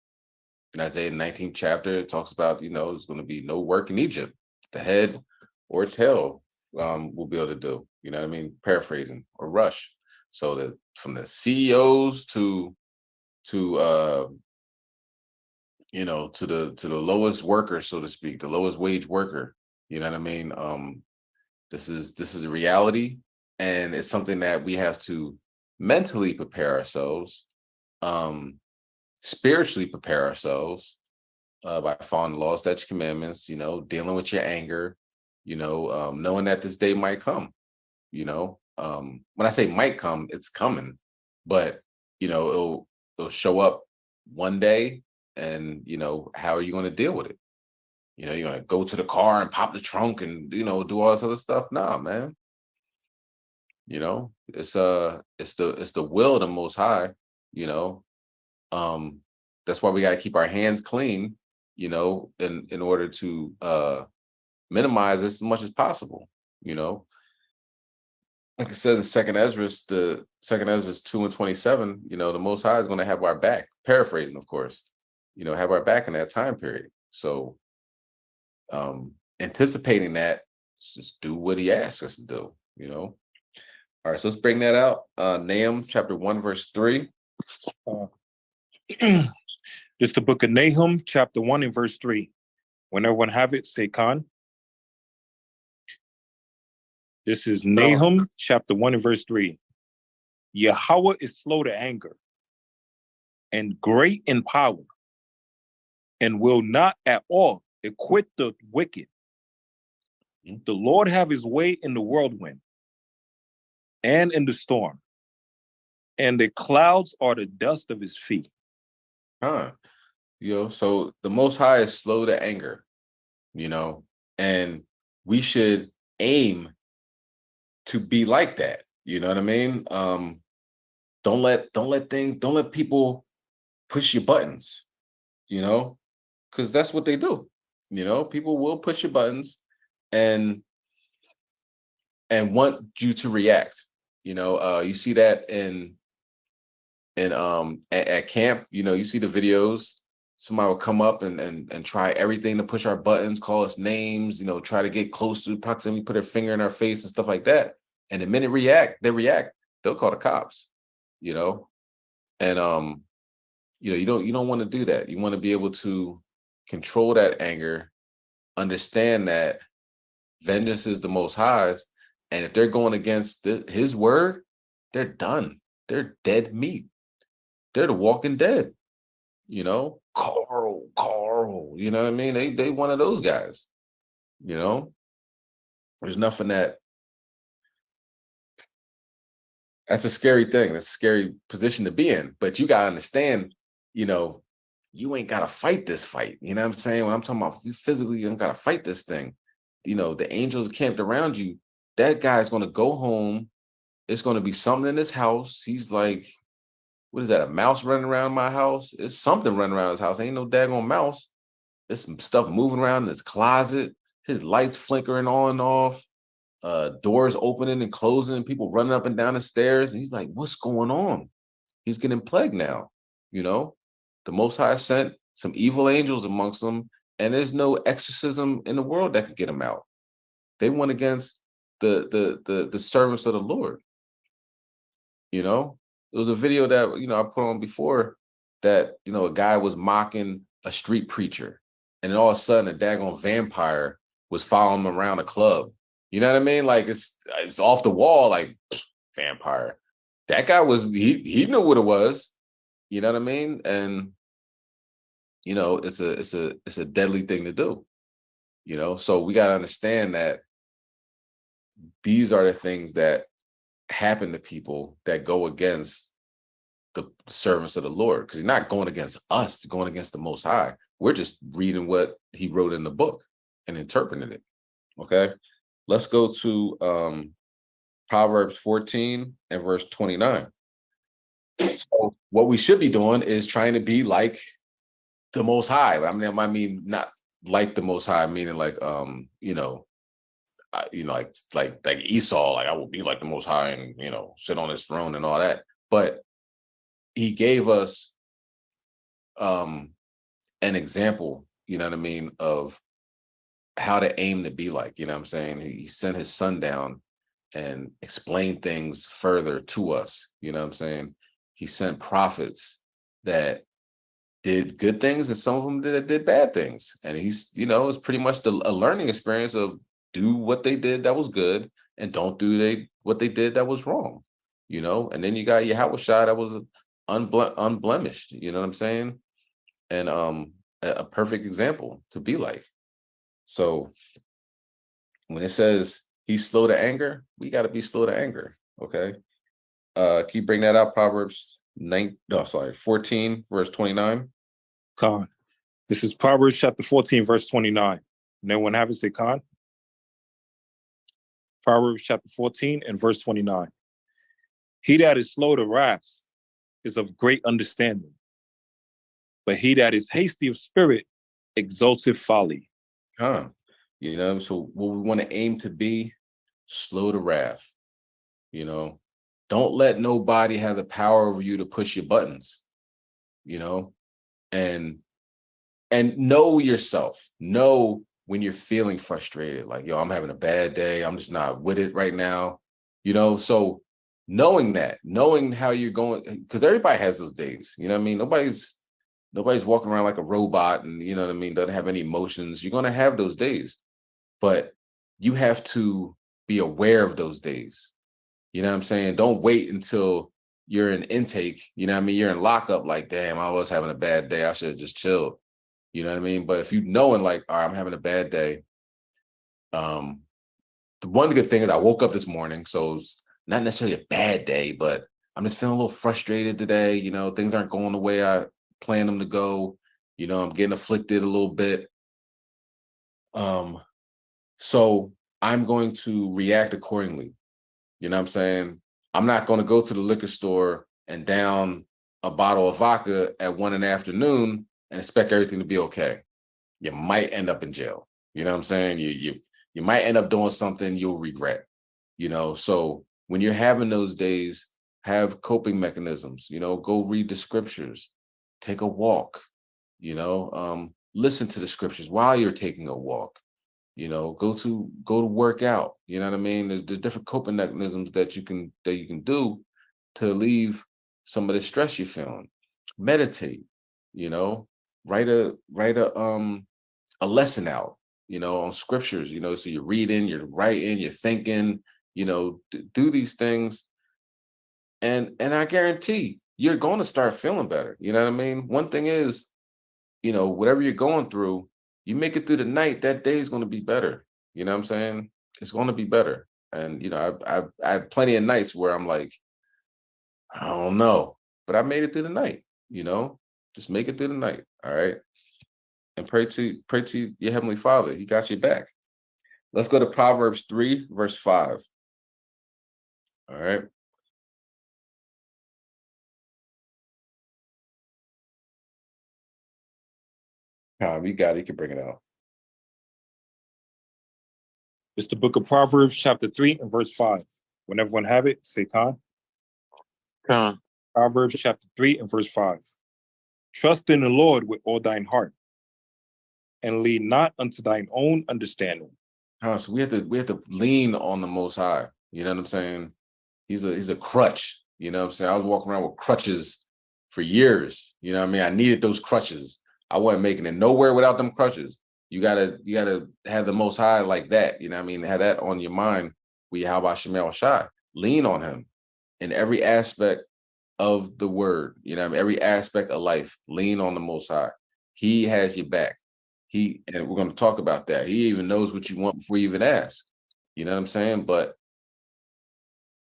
in Isaiah 19th chapter, it talks about, there's going to be no work in Egypt. The head or tail will be able to do, paraphrasing or rush. So that from the CEOs to the lowest worker, so to speak, the lowest wage worker, this is a reality, and it's something that we have to mentally prepare ourselves, spiritually prepare ourselves by following the laws, statutes, commandments, dealing with your anger, knowing that this day might come. When I say might come, it's coming, but it'll show up one day, and how are you going to deal with it? You're going to go to the car and pop the trunk and do all this other stuff. Nah, man. It's the will of the Most High. That's why we got to keep our hands clean, in order to minimize this as much as possible. Like it says in Second Ezra 2:27, the Most High is going to have our back. Paraphrasing, of course, have our back in that time period. So, anticipating that, just do what He asks us to do. All right, so let's bring that out. Nahum chapter 1, verse 3. This is the book of Nahum, chapter 1 and verse 3. When everyone have it, say Khan. This is Nahum chapter 1 and verse 3. Yahweh is slow to anger and great in power, and will not at all acquit the wicked. The Lord have his way in the whirlwind and in the storm, and the clouds are the dust of his feet. So the Most High is slow to anger, and we should aim to be like that. You know what I mean? Don't let people push your buttons, you know, because that's what they do. You know, people will push your buttons and want you to react. You know, you see that at camp. You know, you see the videos. Somebody will come up and try everything to push our buttons, call us names, you know, try to get close to proximity, put their finger in our face and stuff like that. And the minute they react, they'll call the cops, you know. And you know, you don't want to do that. You want to be able to control that anger, understand that vengeance is the most high's, and if they're going against his word, they're done. They're dead meat. They're the walking dead. You know, Carl, you know what I mean? They one of those guys, you know. There's nothing that's a scary thing. That's a scary position to be in. But you gotta understand, you know, you ain't gotta fight this fight. You know what I'm saying? When I'm talking about you physically, you don't gotta fight this thing. You know, the angels camped around you. That guy's gonna go home. It's gonna be something in his house. He's like, what is that? A mouse running around my house? It's something running around his house. Ain't no daggone mouse. There's some stuff moving around in his closet. His lights flickering on and off. Doors opening and closing. People running up and down the stairs. And he's like, "What's going on?" He's getting plagued now. You know, the Most High sent some evil angels amongst them, and there's no exorcism in the world that could get him out. They went against the servants of the Lord. You know, it was a video that I put on before that a guy was mocking a street preacher, and then all of a sudden a daggone vampire was following him around a club. You know what I mean? Like it's off the wall, like vampire. That guy was he knew what it was. You know what I mean? And it's a deadly thing to do. So we gotta understand that these are the things that happen to people that go against the servants of the Lord, because he's not going against us, going against the Most High. We're just reading what he wrote in the book and interpreting it. Okay, let's go to Proverbs 14 and verse 29. So what we should be doing is trying to be like the Most High. I mean, not like the Most High, meaning like like Esau, like I will be like the Most High and sit on his throne and all that. But he gave us an example, you know what I mean, of how to aim to be like. You know what I'm saying? He sent his son down and explained things further to us. You know what I'm saying? He sent prophets that did good things and some of them did bad things. And he's, it's pretty much a learning experience of do what they did that was good and don't do what they did that was wrong. And then you got Yahushua that was unblemished, you know what I'm saying? And a perfect example to be like. So when it says he's slow to anger, we got to be slow to anger. Okay. Can you bring that out? Proverbs 14 verse 29. Khan. This is Proverbs chapter 14 verse 29. And then when have it say Khan? Proverbs chapter 14 and verse 29. He that is slow to wrath is of great understanding, but he that is hasty of spirit exalteth folly. Khan. So what we want to aim to be, slow to wrath. Don't let nobody have the power over you to push your buttons. And know yourself. Know when you're feeling frustrated, like, yo, I'm having a bad day, I'm just not with it right now. So knowing how you're going, because everybody has those days. You know what I mean? Nobody's walking around like a robot and doesn't have any emotions. You're going to have those days, but you have to be aware of those days. You know what I'm saying? Don't wait until you're in intake. You know what I mean? You're in lockup, like, damn, I was having a bad day, I should have just chilled. You know what I mean? But if you knowing like, all right, I'm having a bad day. The one good thing is I woke up this morning, so it's not necessarily a bad day, but I'm just feeling a little frustrated today. Things aren't going the way I planned them to go. I'm getting afflicted a little bit. So I'm going to react accordingly. You know what I'm saying? I'm not going to go to the liquor store and down a bottle of vodka at 1 in the afternoon and expect everything to be okay. You might end up in jail. You know what I'm saying? You might end up doing something you'll regret. So when you're having those days, have coping mechanisms. Go read the scriptures, take a walk. Listen to the scriptures while you're taking a walk. Go to work out. You know what I mean? There's different coping mechanisms that you can do to alleviate some of the stress you're feeling. Meditate. Write a lesson out. On scriptures. So you're reading, you're writing, you're thinking. Do these things, and I guarantee you're going to start feeling better. You know what I mean? One thing is, whatever you're going through, you make it through the night, that day is going to be better. You know what I'm saying? It's going to be better. And, I have plenty of nights where I'm like, I don't know, but I made it through the night, just make it through the night. All right. And pray to your Heavenly Father. He got your back. Let's go to Proverbs 3, verse 5. All right. You got it. You can bring it out. It's the book of Proverbs, chapter 3 and verse 5. When everyone have it, say Khan. Con. Proverbs chapter 3 and verse 5. Trust in the Lord with all thine heart, and lean not unto thine own understanding. So we have to lean on the Most High. You know what I'm saying? He's a crutch. You know what I'm saying? I was walking around with crutches for years. You know what I mean? I needed those crutches. I wasn't making it nowhere without them crutches. You gotta have the Most High like that. You know what I mean? Have that on your mind. How about Shemal Shai? Lean on him in every aspect of the word. Every aspect of life. Lean on the Most High. He has your back. And we're going to talk about that. He even knows what you want before you even ask. You know what I'm saying? But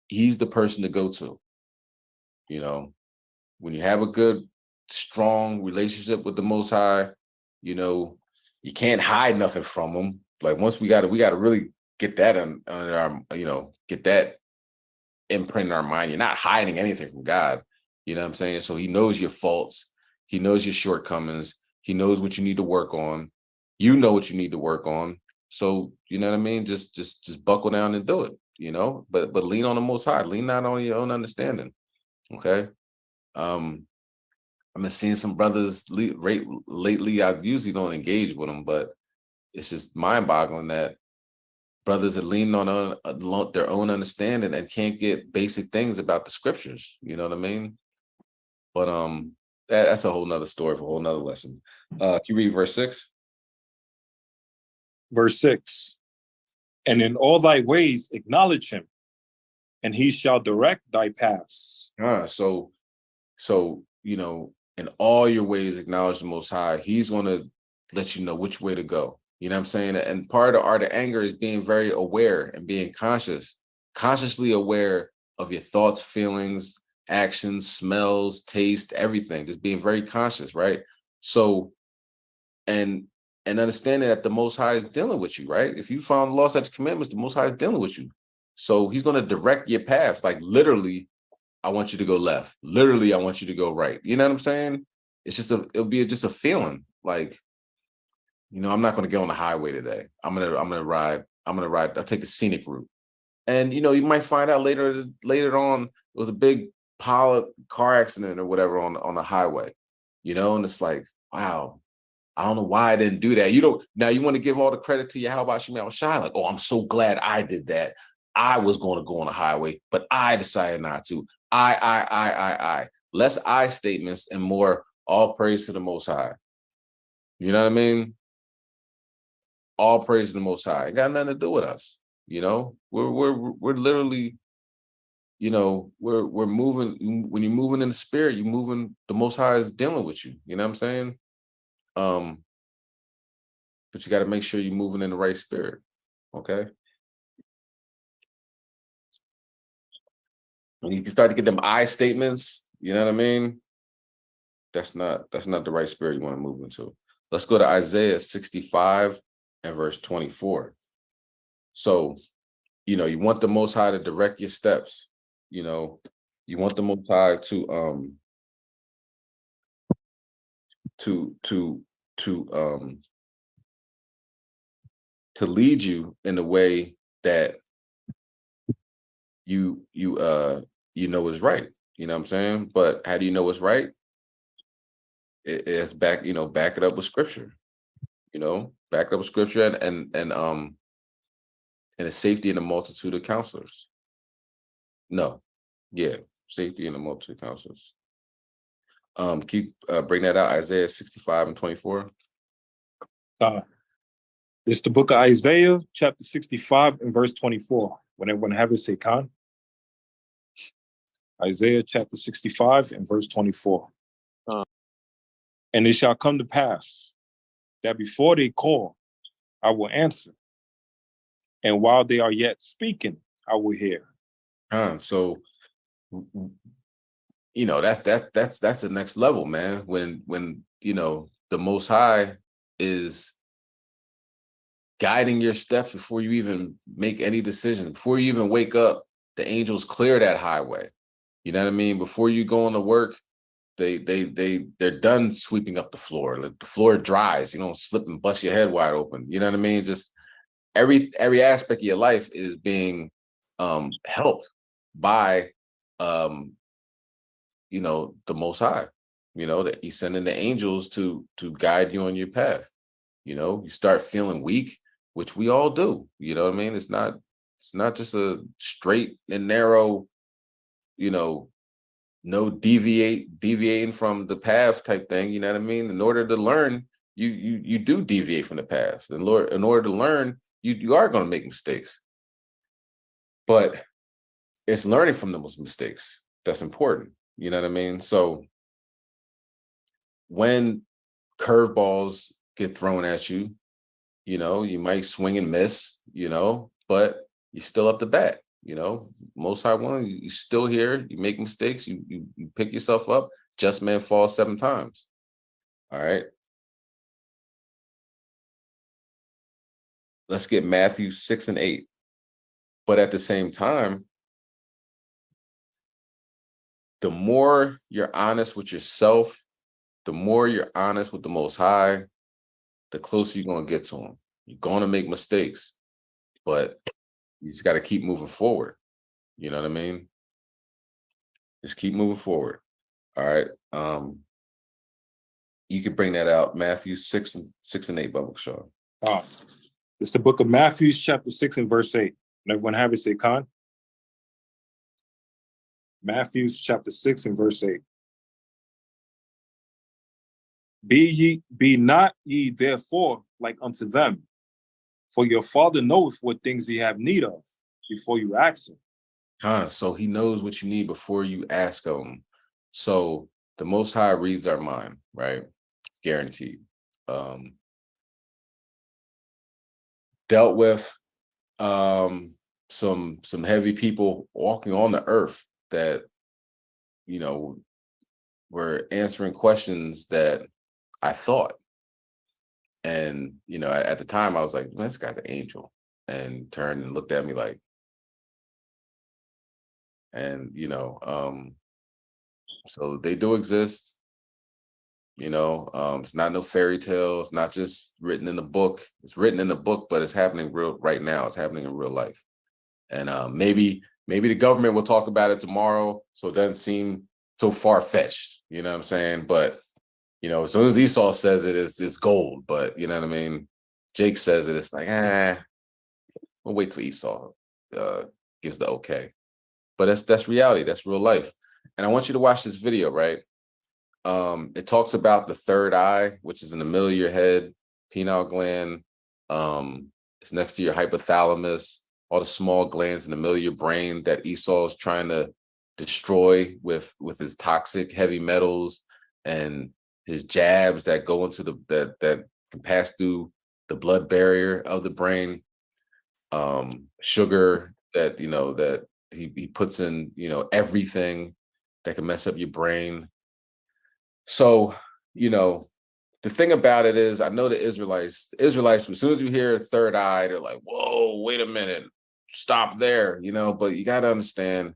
he's the person to go to. When you have a good, strong relationship with the Most High, you can't hide nothing from him. Like once we got to really get that on our, get that imprint in our mind. You're not hiding anything from God. You know what I'm saying? So he knows your faults. He knows your shortcomings. He knows what you need to work on. You know what you need to work on. So, you know what I mean? Just buckle down and do it, but lean on the Most High. Lean not on your own understanding. Okay. I've been seeing some brothers lately. I usually don't engage with them, but it's just mind-boggling that brothers are leaning on their own understanding and can't get basic things about the scriptures. You know what I mean? But that's a whole nother story for a whole nother lesson. Can you read verse 6? Verse 6. And in all thy ways acknowledge him, and he shall direct thy paths. So in all your ways acknowledge the Most High. He's going to let you know which way to go. You know what I'm saying? And part of the art of anger is being very aware and being consciously aware of your thoughts, feelings, actions, smells, taste, everything. Just being very conscious, right? So, and understanding that the Most High is dealing with you, right? If you found lost such commandments, the Most High is dealing with you. So he's going to direct your paths. Like literally, I want you to go left. Literally, I want you to go right. You know what I'm saying? It's just it'll be just a feeling like, I'm not going to get on the highway today. I'm going to ride. I'll take the scenic route. And, you might find out later on, it was a big car accident or whatever on the highway, and it's like, wow, I don't know why I didn't do that. Now you want to give all the credit to your how about Shemal Shai? Like, oh, I'm so glad I did that. I was going to go on the highway, but I decided not to. I. Less I statements and more all praise to the Most High. You know what I mean? All praise to the Most High. It got nothing to do with us. We're literally, we're moving. When you're moving in the spirit, you're moving. The Most High is dealing with you. You know what I'm saying? But you got to make sure you're moving in the right spirit. Okay. When you can start to get them I statements, you know what I mean? That's not the right spirit you want to move into. Let's go to Isaiah 65 and verse 24. So you know, you want the Most High to direct your steps. You know, you want the Most High to to lead you in a way that you know is right. You know what I'm saying? But how do you know what's right? It's back, you know, back it up with scripture. You know, back it up with scripture and a safety in a multitude of counselors. No, yeah, safety in a multitude of counselors. Keep bring that out, Isaiah 65 and 24. It's the book of Isaiah, chapter 65 and verse 24. When everyone have it, say Khan. Isaiah chapter 65 and verse 24. And it shall come to pass that before they call, I will answer. And while they are yet speaking, I will hear. So you know, that's the next level, man. When you know the Most High is guiding your steps before you even make any decision, before you even wake up, the angels clear that highway. You know what I mean? Before you go on to work, they're done sweeping up the floor. Like the floor dries, you don't slip and bust your head wide open. You know what I mean? Just every aspect of your life is being helped by you know, the Most High. You know, that He's sending the angels to guide you on your path. You know, you start feeling weak, which we all do. You know what I mean? It's not just a straight and narrow, you know, no deviating from the path type thing. You know what I mean? In order to learn, you do deviate from the path. And Lord, in order to learn, you are going to make mistakes. But it's learning from those mistakes that's important. You know what I mean? So when curveballs get thrown at you, you know, you might swing and miss, you know, but you still up to bat. You know, Most High One, you still here, you make mistakes, you pick yourself up. Just man falls 7 times. All right. Let's get Matthew 6 and 8. But at the same time, the more you're honest with yourself, the more you're honest with the Most High, the closer you're going to get to Him. You're going to make mistakes, but you just got to keep moving forward. You know what I mean? Just keep moving forward. All right. You could bring that out, Matthew 6 and 8, Bubba Shaw. It's the book of Matthew, chapter 6 and verse 8. And everyone have it, say Khan. Matthew chapter 6 and verse 8. Be not ye therefore like unto them, for your Father knoweth what things ye have need of before you ask Him. So He knows what you need before you ask Him. So the Most High reads our mind, right? It's guaranteed. Dealt with some heavy people walking on the earth that, you know, were answering questions that I thought. And, you know, at the time I was like, man, this guy's an angel, and turned and looked at me like, and, you know, so they do exist. You know, it's not no fairy tale. It's not just written in the book. It's written in the book, but it's happening real right now. It's happening in real life. And maybe the government will talk about it tomorrow, so it doesn't seem so far-fetched. You know what I'm saying? But, you know, as soon as Esau says it, it's gold. But you know what I mean? Jake says it, it's like, we'll wait till Esau gives the okay. But that's reality. That's real life. And I want you to watch this video, right? It talks about the third eye, which is in the middle of your head, pineal gland. It's next to your hypothalamus, all the small glands in the middle of your brain that Esau is trying to destroy with his toxic heavy metals and his jabs that go into that can pass through the blood barrier of the brain. Sugar that, you know, that he puts in, you know, everything that can mess up your brain. So, you know, the thing about it is, I know the Israelites, as soon as you hear third eye, they're like, whoa, wait a minute. stop there, you know, but you got to understand,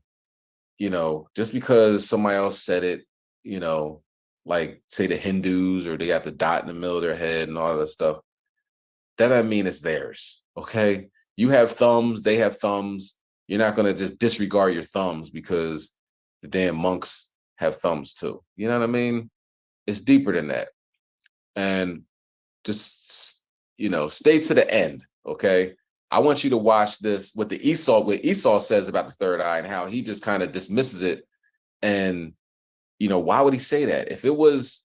you know, just because somebody else said it, you know, like say the Hindus or they got the dot in the middle of their head and all that stuff, that doesn't mean it's theirs. Okay. You have thumbs, they have thumbs. You're not going to just disregard your thumbs because the damn monks have thumbs too. You know what I mean? It's deeper than that. And just, you know, stay to the end. Okay. I want you to watch this, what Esau says about the third eye and how he just kind of dismisses it. And, you know, why would he say that? If it was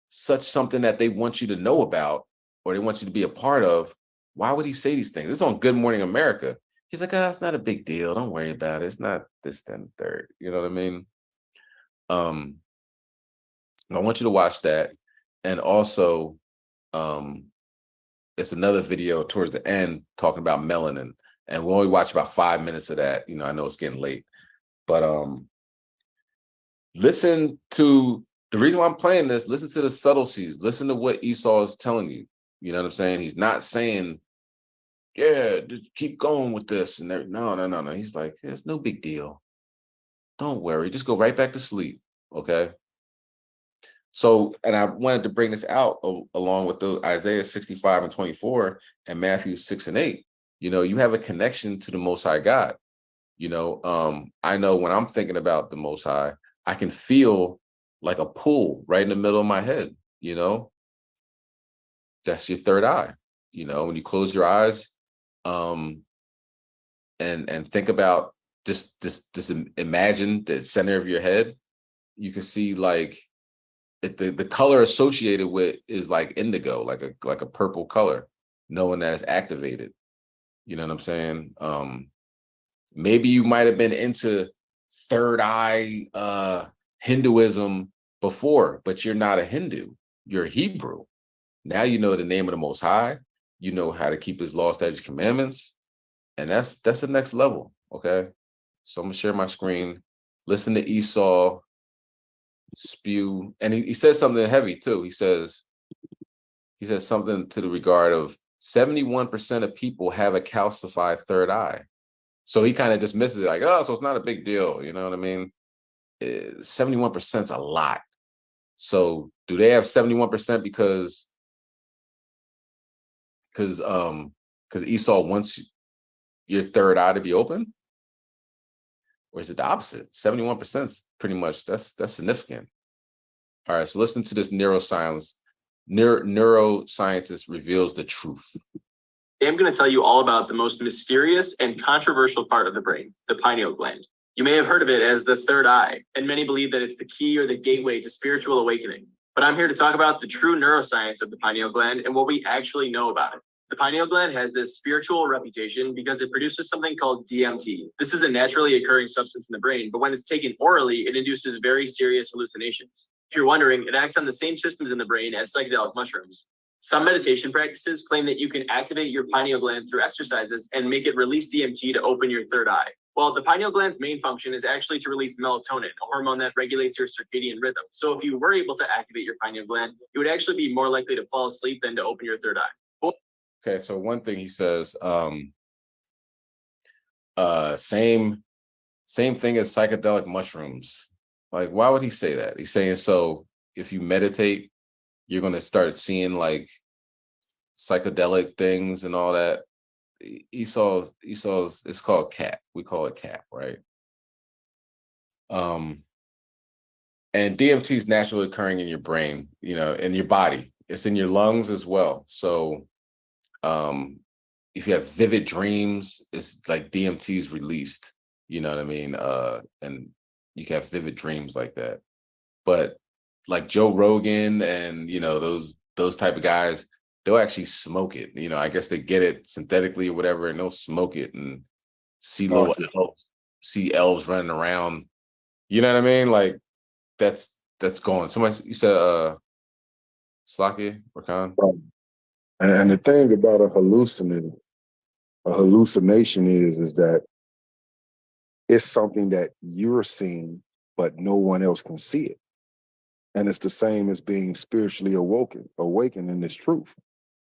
such something that they want you to know about or they want you to be a part of, why would he say these things? This is on Good Morning America. He's like, oh, it's not a big deal. Don't worry about it. It's not this, then third. You know what I mean? I want you to watch that. And also, it's another video towards the end talking about melanin. And we'll only watch about 5 minutes of that. You know, I know it's getting late. But listen to the reason why I'm playing this, listen to the subtleties, listen to what Esau is telling you. You know what I'm saying? He's not saying, yeah, just keep going with this. And no. He's like, it's no big deal. Don't worry, just go right back to sleep. Okay. So, and I wanted to bring this out along with the Isaiah 65 and 24 and Matthew 6 and 8. You know, you have a connection to the Most High God. You know, I know when I'm thinking about the Most High, I can feel like a pull right in the middle of my head. You know, that's your third eye. You know, when you close your eyes, and think about just imagine the center of your head, you can see like the color associated with is like indigo, like a purple color, knowing that it's activated. You know what I'm saying? Maybe you might have been into third eye Hinduism before, but you're not a Hindu. You're a Hebrew. Now you know the name of the Most High. You know how to keep his law, statutes, commandments. And that's the next level. Okay. So I'm gonna share my screen. Listen to Esau spew. And he says something heavy too. He says something to the regard of 71% of people have a calcified third eye. So he kind of dismisses it like, oh, so it's not a big deal. You know what I mean? 71% is a lot. So do they have 71% because Esau wants your third eye to be open? Or is it the opposite? 71% is pretty much that's significant. All right, so listen to this neuroscientist reveals the truth. I'm going to tell you all about the most mysterious and controversial part of the brain, the pineal gland. You may have heard of it as the third eye, and many believe that it's the key or the gateway to spiritual awakening. But I'm here to talk about the true neuroscience of the pineal gland and what we actually know about it. The pineal gland has this spiritual reputation because it produces something called DMT. This is a naturally occurring substance in the brain, but when it's taken orally, it induces very serious hallucinations. If you're wondering, it acts on the same systems in the brain as psychedelic mushrooms. Some meditation practices claim that you can activate your pineal gland through exercises and make it release DMT to open your third eye. Well, the pineal gland's main function is actually to release melatonin, a hormone that regulates your circadian rhythm. So if you were able to activate your pineal gland, you would actually be more likely to fall asleep than to open your third eye. Okay, so one thing he says, same thing as psychedelic mushrooms. Like, why would he say that? He's saying, so if you meditate, you're going to start seeing like psychedelic things and all that. Esau's it's called cap. We call it cap, right? And DMT is naturally occurring in your brain, you know, in your body. It's in your lungs as well. So if you have vivid dreams, it's like DMT is released, you know what I mean? And you can have vivid dreams like that. But like Joe Rogan and, you know, those type of guys, they'll actually smoke it. You know, I guess they get it synthetically or whatever, and they'll smoke it and see elves running around. You know what I mean? Like that's going. Somebody, you said Slakia or Khan? And the thing about a hallucination is that it's something that you're seeing, but no one else can see it. And it's the same as being spiritually awakened in this truth.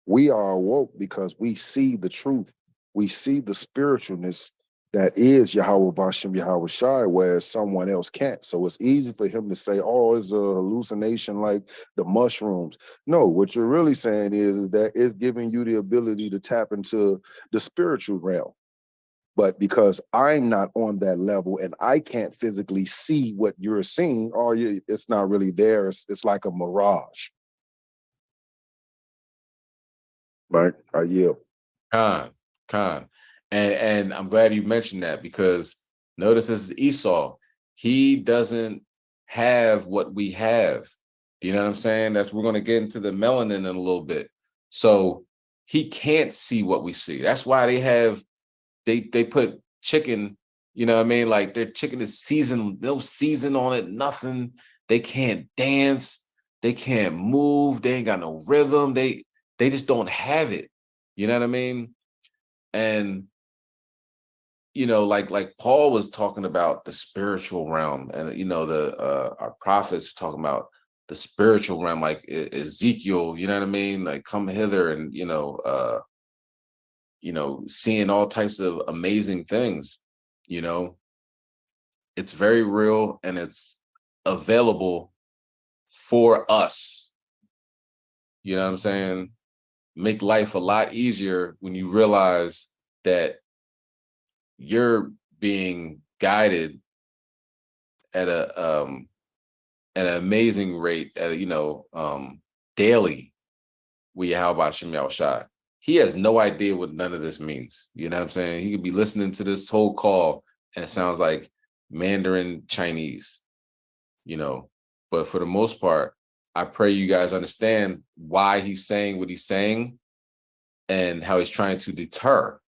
We are awoke because we see the truth. We see the spiritualness that is Yahweh Bashem Yahweh Shai, whereas someone else can't. So it's easy for him to say, oh, it's a hallucination like the mushrooms. No, what you're really saying is that it's giving you the ability to tap into the spiritual realm. But because I'm not on that level and I can't physically see what you're seeing, or it's not really there. It's like a mirage. Right? I yield. Khan. And I'm glad you mentioned that, because notice this is Esau. He doesn't have what we have. Do you know what I'm saying? We're going to get into the melanin in a little bit. So he can't see what we see. That's why they put chicken, you know what I mean? Like their chicken is seasoned, no season on it, nothing. They can't dance, they can't move, they ain't got no rhythm, they just don't have it. You know what I mean? And like Paul was talking about the spiritual realm, and our prophets were talking about the spiritual realm, like Ezekiel, you know what I mean? Like come hither, and seeing all types of amazing things. It's very real and it's available for us. You know what I'm saying? Make life a lot easier when you realize that you're being guided at an amazing rate, daily. How about Shem Shai? He has no idea what none of this means. You know what I'm saying? He could be listening to this whole call and it sounds like Mandarin Chinese, but for the most part, I pray you guys understand why he's saying what he's saying and how he's trying to deter.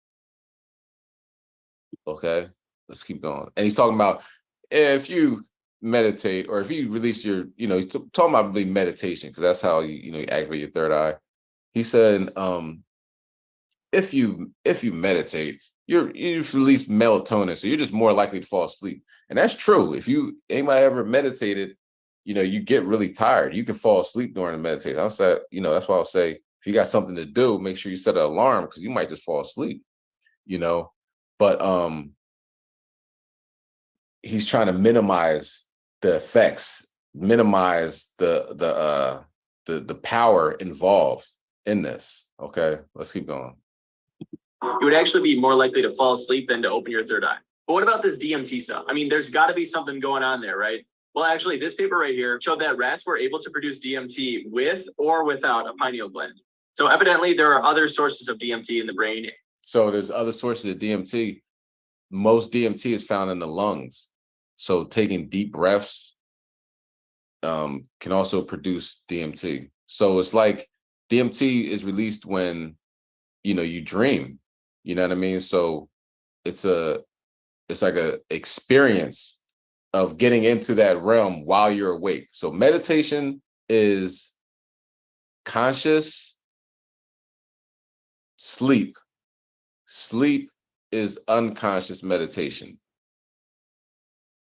Okay, let's keep going. And he's talking about if you meditate, or if you release your, he's talking about meditation, because that's how you activate your third eye. He said, if you meditate, you've released melatonin, so you're just more likely to fall asleep. And that's true. If anybody ever meditated, you get really tired. You can fall asleep during the meditation. I'll say, that's why I'll say, if you got something to do, make sure you set an alarm, because you might just fall asleep, but he's trying to minimize the effects, minimize the power involved in this. Okay, let's keep going. You would actually be more likely to fall asleep than to open your third eye. But what about this DMT stuff? I mean, there's got to be something going on there, right? Well, actually, this paper right here showed that rats were able to produce DMT with or without a pineal gland. So evidently, there are other sources of DMT in the brain. So there's other sources of DMT. Most DMT is found in the lungs. So taking deep breaths can also produce DMT. So it's like DMT is released when, you dream, you know what I mean? So it's like a experience of getting into that realm while you're awake. So meditation is conscious sleep. Sleep is unconscious meditation.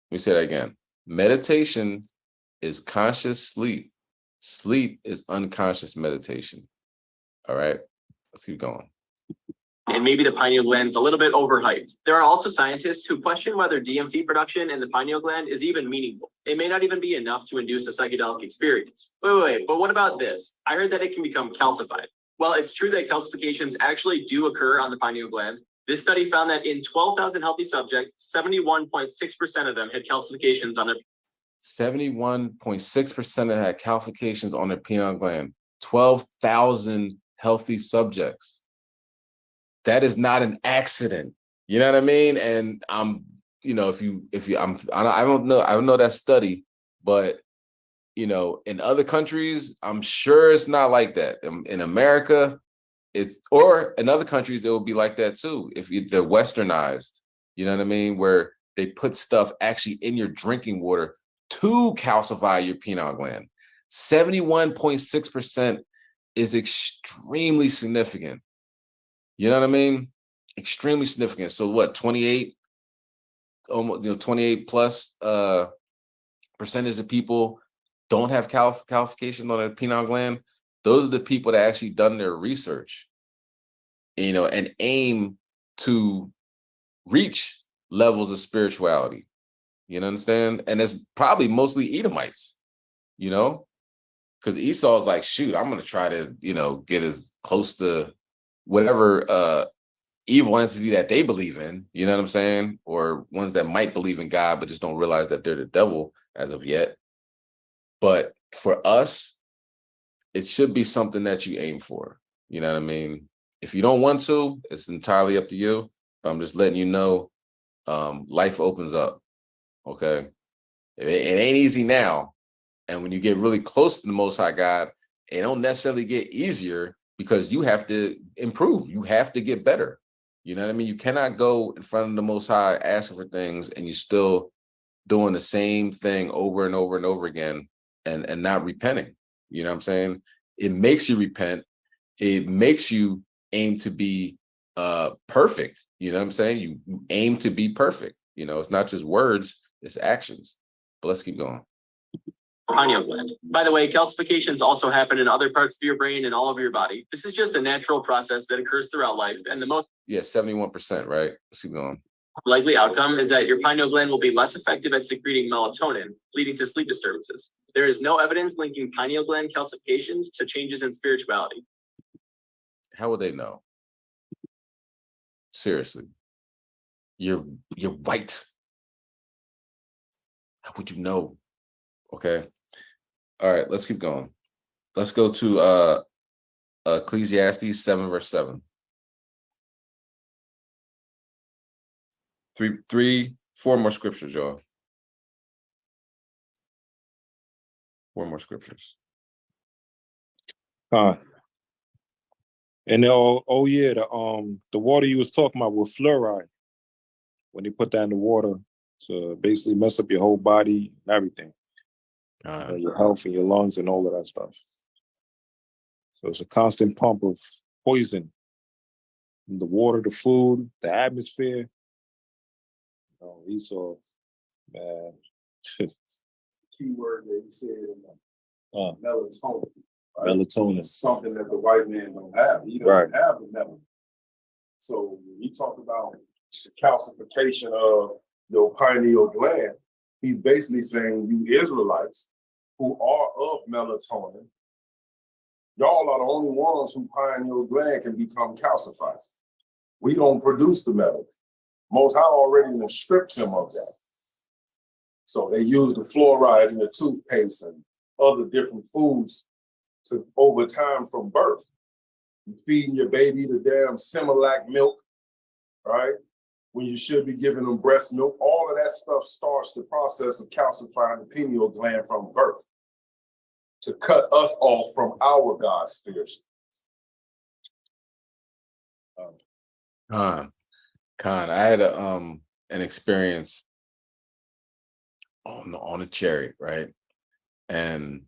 Let me say that again. Meditation is conscious sleep. Sleep is unconscious meditation. All right, let's keep going. And maybe the pineal gland is a little bit overhyped. There are also scientists who question whether DMT production in the pineal gland is even meaningful. It may not even be enough to induce a psychedelic experience. Wait, but what about this? I heard that it can become calcified. Well, it's true that calcifications actually do occur on the pineal gland. This study found that in 12,000 healthy subjects, 71.6% of them had calcifications on their 71.6% had calcifications on their pineal gland. 12,000 healthy subjects. That is not an accident. You know what I mean? And I don't know that study, but in other countries, I'm sure it's not like that. In America, or in other countries, it will be like that too. If they're westernized, you know what I mean? Where they put stuff actually in your drinking water to calcify your pineal gland. 71.6% is extremely significant. You know what I mean? Extremely significant. So what, 28, almost 28 plus percentage of people don't have calcification on their pineal gland. Those are the people that actually done their research, and aim to reach levels of spirituality. You understand? And it's probably mostly Edomites, you know, because Esau's like, shoot, I'm gonna try to, get as close to whatever evil entity that they believe in, you know what I'm saying? Or ones that might believe in God, but just don't realize that they're the devil as of yet. But for us, it should be something that you aim for. You know what I mean? If you don't want to, it's entirely up to you. But I'm just letting you know, life opens up. Okay. It ain't easy now. And when you get really close to the Most High God, it don't necessarily get easier because you have to improve. You have to get better. You know what I mean? You cannot go in front of the Most High asking for things and you still doing the same thing over and over and over again and not repenting. You know what I'm saying? It makes you repent. It makes you aim to be perfect. You know what I'm saying? You aim to be perfect. It's not just words, it's actions. But let's keep going. Pineal gland. By the way, calcifications also happen in other parts of your brain and all over your body. This is just a natural process that occurs throughout life, and the most 71%, right? Let's keep going. likely outcome is that your pineal gland will be less effective at secreting melatonin, leading to sleep disturbances. There is no evidence linking pineal gland calcifications to changes in spirituality. How would they know? Seriously. You're white. How would you know? Okay. All right, let's keep going. Let's go to Ecclesiastes 7, verse 7. Four more scriptures, y'all. 4 more scriptures. And then, yeah, the water you was talking about with fluoride, when they put that in the water to basically mess up your whole body and everything, your health and your lungs and all of that stuff. So it's a constant pump of poison in the water, the food, the atmosphere. Esau, man. Key word that he said, melatonin. Right? Melatonin. It's something that the white man don't have. He doesn't have the melanin. So when he talk about the calcification of your pineal gland, he's basically saying you Israelites who are of melatonin, y'all are the only ones who pineal gland can become calcified. We don't produce the melanin. Most High already stripped him of that. So they use the fluoride in the toothpaste and other different foods to over time from birth. You feeding your baby the damn Similac milk, right? When you should be giving them breast milk. All of that stuff starts the process of calcifying the pineal gland from birth to cut us off from our God spiritually. I had an experience on a chariot, right? And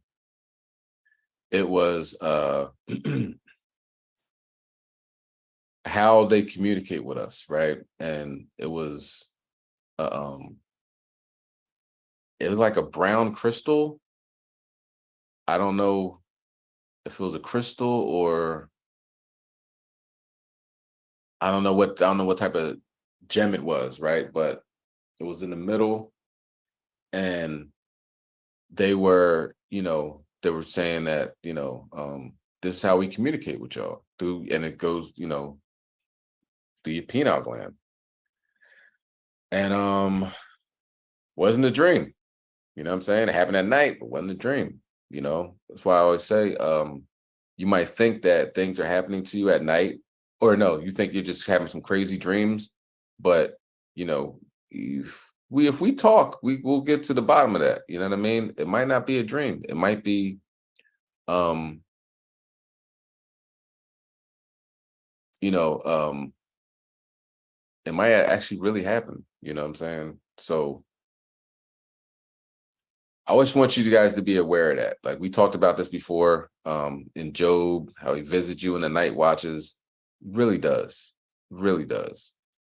it was how they communicate with us, right? And it was it looked like a brown crystal. I don't know if it was a crystal or I don't know what type of gem it was, right? But it was in the middle, and they were saying that, this is how we communicate with y'all through, and it goes, through your pineal gland. And wasn't a dream. You know what I'm saying? It happened at night, but wasn't a dream. That's why I always say, you might think that things are happening to you at night, or no, you think you're just having some crazy dreams, but if we talk, we'll get to the bottom of that. You know what I mean? It might not be a dream. It might be, it might actually really happen. You know what I'm saying? So I always want you guys to be aware of that. Like we talked about this before, in Job, how he visits you in the night watches. Really does.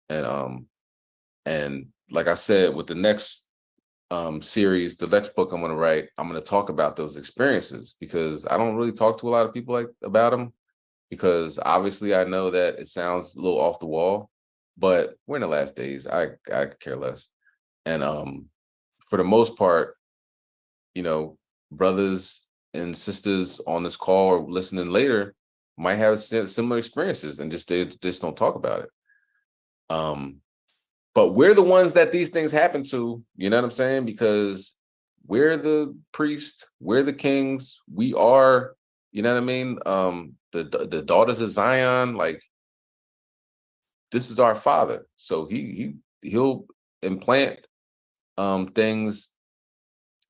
And like I said, with the next series, the next book I'm going to write, I'm going to talk about those experiences, because I don't really talk to a lot of people about them, because obviously I know that it sounds a little off the wall, but we're in the last days. I could care less. And for the most part, you know, brothers and sisters on this call or listening later might have similar experiences and they just don't talk about it. But we're the ones that these things happen to, you know what I'm saying? Because we're the priests, we're the kings, we are, you know what I mean? The daughters of Zion, like, this is our father. So he'll implant things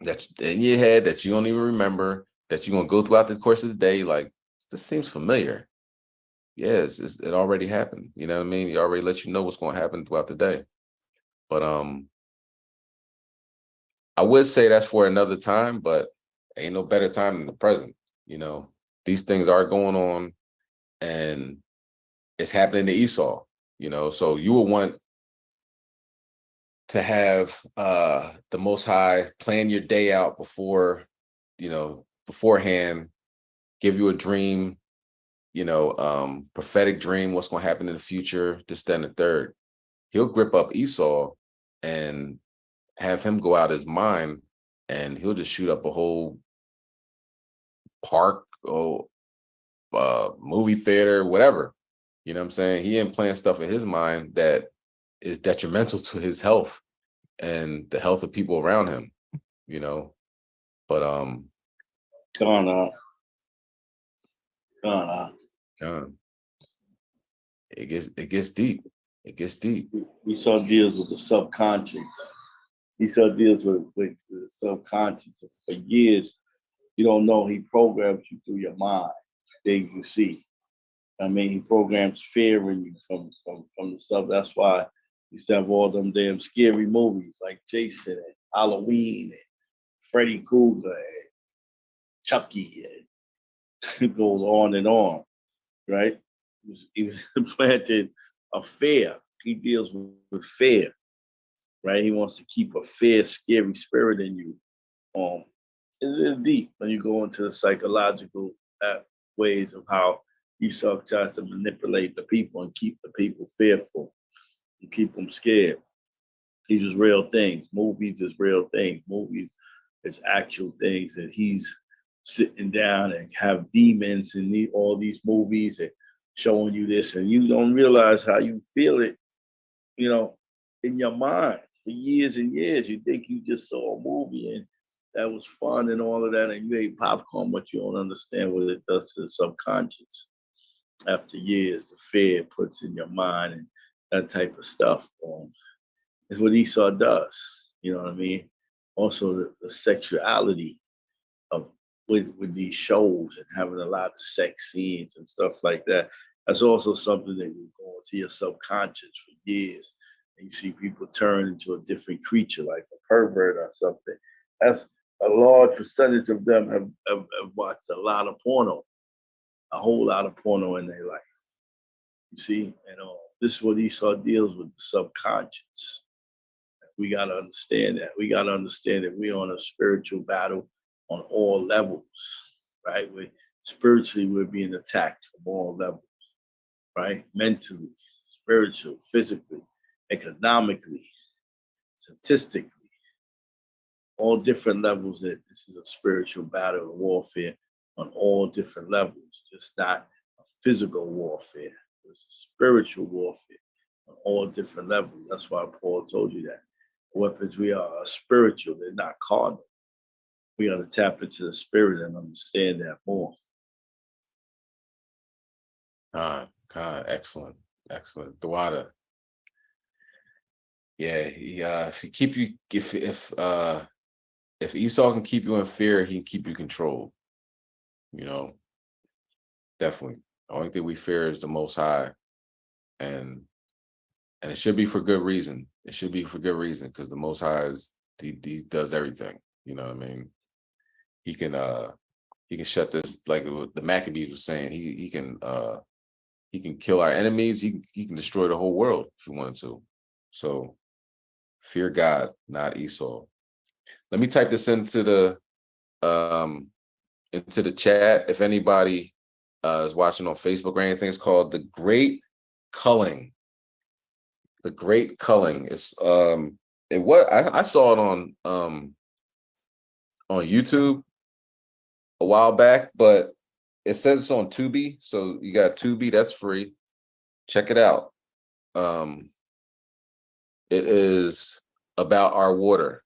that's in your head that you don't even remember, that you're gonna go throughout the course of the day. Like, this seems familiar. Yes, it already happened. You know what I mean? He already let you know what's gonna happen throughout the day. But I would say that's for another time, but ain't no better time than the present. You know, these things are going on and it's happening to Esau, you know, so you will want to have the Most High plan your day out before, you know, beforehand, give you a dream, you know, prophetic dream, what's going to happen in the future, this, then, the third. He'll grip up Esau and have him go out his mind, and he'll just shoot up a whole park or movie theater, whatever. You know what I'm saying? He implants stuff in his mind that is detrimental to his health and the health of people around him, you know. But Gone out. Gone out. It gets deep. It gets deep. We saw deals with the subconscious. He saw deals with the subconscious. For years, you don't know he programs you through your mind, things you see. I mean, he programs fear in you from the sub. That's why you used to have all them damn scary movies like Jason and Halloween and Freddy Krueger and Chucky, and it goes on, right? He was implanted a fear. He deals with fear, right? He wants to keep a fear, scary spirit in you. It's deep when you go into the psychological ways of how Esau tries to manipulate the people and keep the people fearful and keep them scared. These is real things. Movies is real things. Movies is actual things that he's sitting down and have demons in all these movies and showing you this, and you don't realize how you feel it, you know, in your mind for years and years. You think you just saw a movie and that was fun and all of that, and you ate popcorn, but you don't understand what it does to the subconscious. After years, the fear it puts in your mind and that type of stuff. Is what Esau does. You know what I mean? Also, the sexuality of with these shows and having a lot of sex scenes and stuff like that. That's also something that will go into your subconscious for years. And you see people turn into a different creature, like a pervert or something. That's a large percentage of them have watched a lot of porno, a whole lot of porno in their life. You see, and this is what Esau deals with, the subconscious. We got to understand that. We got to understand that we're on a spiritual battle on all levels, right? Spiritually, we're being attacked from all levels, right? Mentally, spiritual, physically, economically, statistically, all different levels. That this is a spiritual battle and warfare on all different levels, just not a physical warfare. It's a spiritual warfare on all different levels. That's why Paul told you that. Weapons we are spiritual, they're not carnal. We got to tap into the spirit and understand that more. Excellent. Dawada. Yeah, if Esau can keep you in fear, he can keep you controlled. You know, definitely. The only thing we fear is the Most High, and it should be for good reason. It should be for good reason, because the Most High he does everything. You know what I mean? He can shut this, like the Maccabees was saying. He can kill our enemies. He can destroy the whole world if he wanted to. So fear God, not Esau. Let me type this into the chat. If anybody is watching on Facebook or anything, it's called The Great Culling. The Great Culling. It's I saw it on YouTube a while back, but it says it's on Tubi. So you got Tubi, that's free. Check it out. It is about our water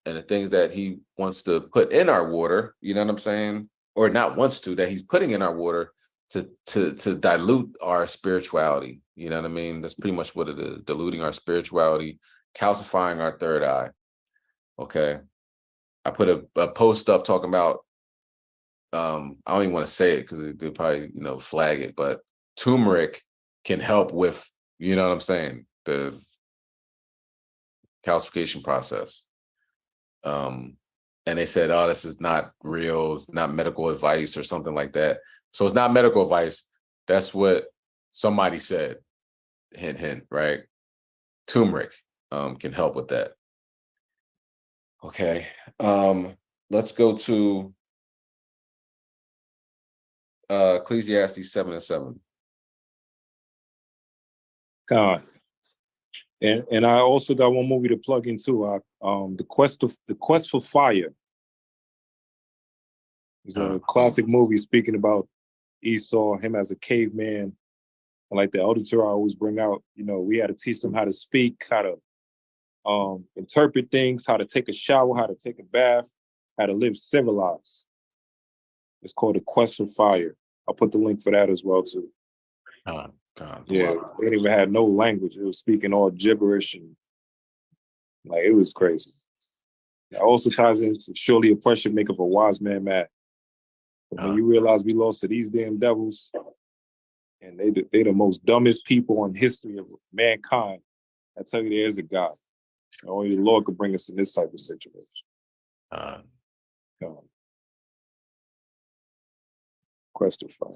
and the things that he wants to put in our water, you know what I'm saying? Or not wants to, that he's putting in our water to dilute our spirituality. You know what I mean? That's pretty much what it is. Diluting our spirituality, calcifying our third eye. Okay. I put a post up talking about I don't even want to say it because they'll probably, flag it, but turmeric can help with, you know what I'm saying, the calcification process. And they said, oh, this is not real, it's not medical advice or something like that. So it's not medical advice. That's what somebody said. Hint, hint, right? Turmeric can help with that. Okay. Let's go to Ecclesiastes 7:7. God. And I also got one movie to plug in too. The Quest for Fire. It's a classic movie speaking about Esau, him as a caveman. And like the elder Torah always bring out, we had to teach them how to speak, how to interpret things, how to take a shower, how to take a bath, how to live civilized. It's called The Quest for Fire. I'll put the link for that as well too. God. Yeah, they didn't even have no language. It was speaking all gibberish and like it was crazy. It also ties into surely oppression maketh a wise man mad. But when you realize we lost to these damn devils, and they the most dumbest people in history of mankind, I tell you, there is a God. Only the Lord could bring us in this type of situation. Quest of Fire.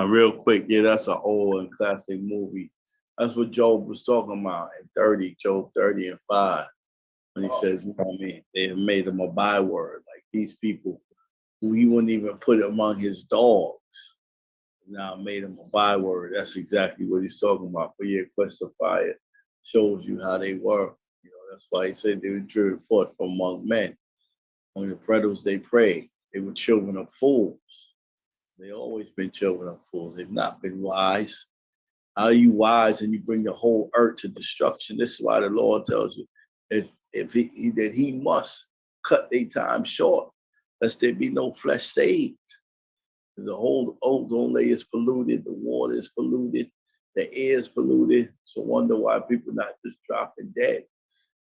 Real quick, yeah, that's an old and classic movie. That's what Job was talking about in Job 30 and 5. When he says, they have made him a byword. Like these people who he wouldn't even put among his dogs, now made him a byword. That's exactly what he's talking about. But yeah, Quest of Fire shows you how they were. That's why he said they were driven forth from among men. Among the predators they preyed. They were children of fools. They always been children of fools. They've not been wise. How are you wise and you bring the whole earth to destruction? This is why the Lord tells you that he must cut their time short, lest there be no flesh saved. The whole ozone layer is polluted, the water is polluted, the air is polluted. So wonder why people not just dropping dead.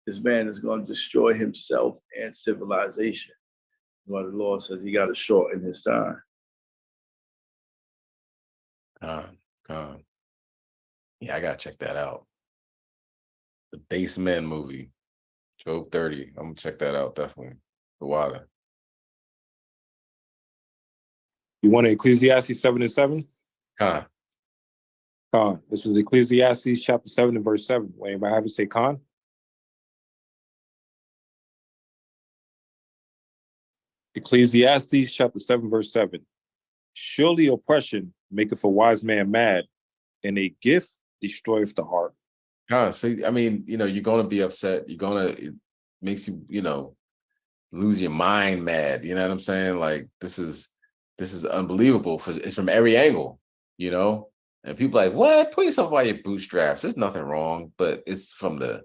This man is going to destroy himself and civilization. That's why the Lord says he got to shorten his time. Yeah, I gotta check that out. The Baseman movie, Job 30. I'm gonna check that out definitely. The water. You want Ecclesiastes 7:7? This is Ecclesiastes chapter 7 and verse 7. Anybody have to say Khan? Ecclesiastes chapter 7 verse 7. Surely oppression maketh a wise man mad, and a gift destroyeth the heart. So you're gonna be upset. It makes you, lose your mind mad. You know what I'm saying? Like this is unbelievable. It's from every angle, and people are like, what? Put yourself by your bootstraps. There's nothing wrong, but it's from the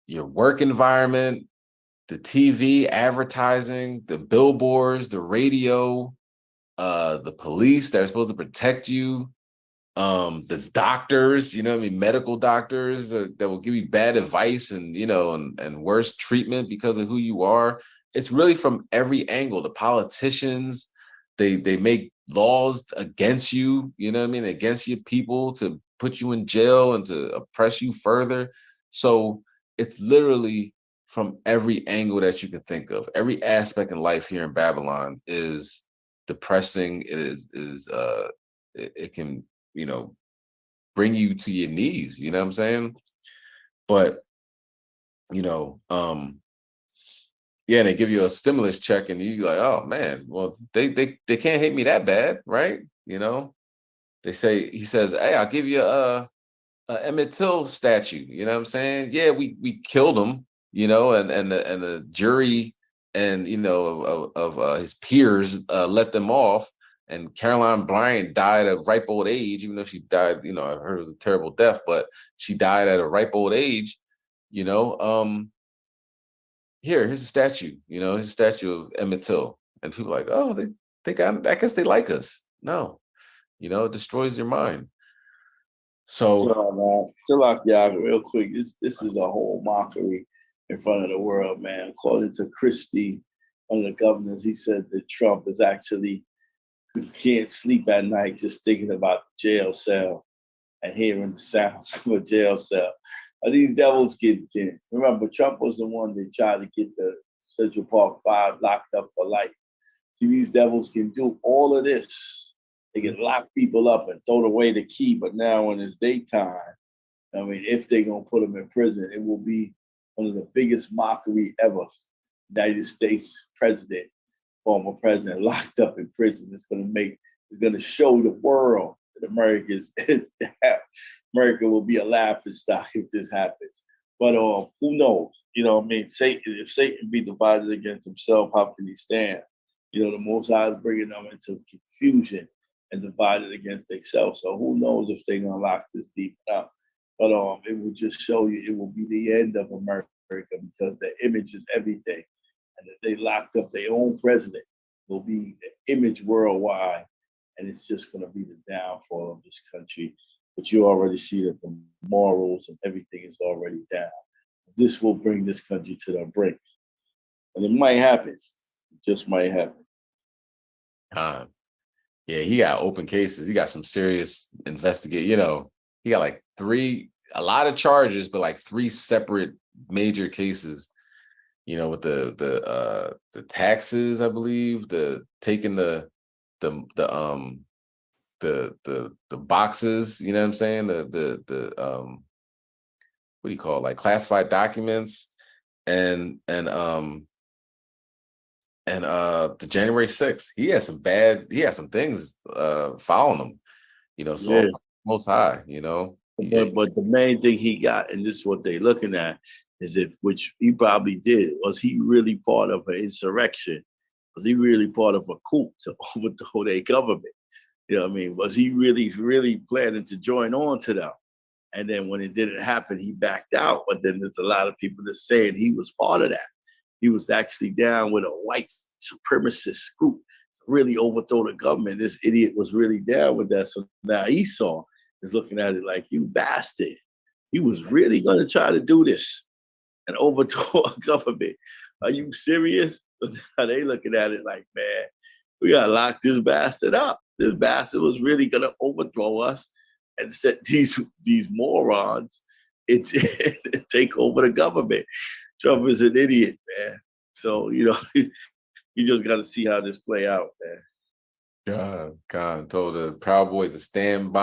your work environment, the TV advertising, the billboards, the radio, the police that are supposed to protect you, the doctors, medical doctors that will give you bad advice and and worse treatment because of who you are. It's really from every angle. The politicians, they make laws against you, against your people to put you in jail and to oppress you further. So it's literally from every angle that you can think of. Every aspect in life here in Babylon is depressing. It can bring you to your knees, you know what I'm saying? But yeah, they give you a stimulus check and you like, oh man, well, they can't hate me that bad, right? he says, hey, I'll give you a Emmett Till statue. You know what I'm saying? Yeah, we killed him, and the jury and of his peers let them off. And Caroline Bryant died at a ripe old age, even though she died, I heard it was a terrible death, but she died at a ripe old age, you know. Here's a statue, here's a statue of Emmett Till. And people are like, oh, I guess they like us. No, it destroys your mind. So Man. Chill out, y'all, real quick. This is a whole mockery in front of the world, man. According to Christie, one of the governors, he said that Trump is actually can't sleep at night just thinking about the jail cell and hearing the sounds of a jail cell. These devils get in. Remember, Trump was the one that tried to get the Central Park 5 locked up for life. See, these devils can do all of this. They can lock people up and throw away the key, but now when it's daytime, if they're going to put them in prison, it will be one of the biggest mockery ever. United States president, former president, locked up in prison. It's going to show the world that America will be a laughing stock if this happens. But who knows? Satan, if Satan be divided against himself, how can he stand? The Most High is bringing them into confusion and divided against themselves. So who knows if they're going to lock this deep up. But it will just show you it will be the end of America because the image is everything. And if they locked up their own president, will be the image worldwide. And it's just going to be the downfall of this country. But you already see that the morals and everything is already down. This will bring this country to the brink. And it might happen. It just might happen. Yeah, he got open cases. He got some serious investigate. He got like a lot of charges, but like 3 separate major cases. With the taxes, I believe, the taking the boxes. You know what I'm saying? The what do you call it? Like classified documents, and the January 6th, he had some things following him, so Yeah. Most High, But the main thing he got, and this is what they're looking at, is which he probably did, was he really part of an insurrection? Was he really part of a coup to overthrow their government? Was he really planning to join on to them? And then when it didn't happen, he backed out. But then there's a lot of people that saying he was part of that. He was actually down with a white supremacist group to really overthrow the government. This idiot was really down with that. So now Esau is looking at it like, you bastard. He was really going to try to do this and overthrow our government. Are you serious? They looking at it like, man, we got to lock this bastard up. This bastard was really going to overthrow us and set these morons take over the government. Trump is an idiot, man. So, you just got to see how this play out, man. God told the Proud Boys to stand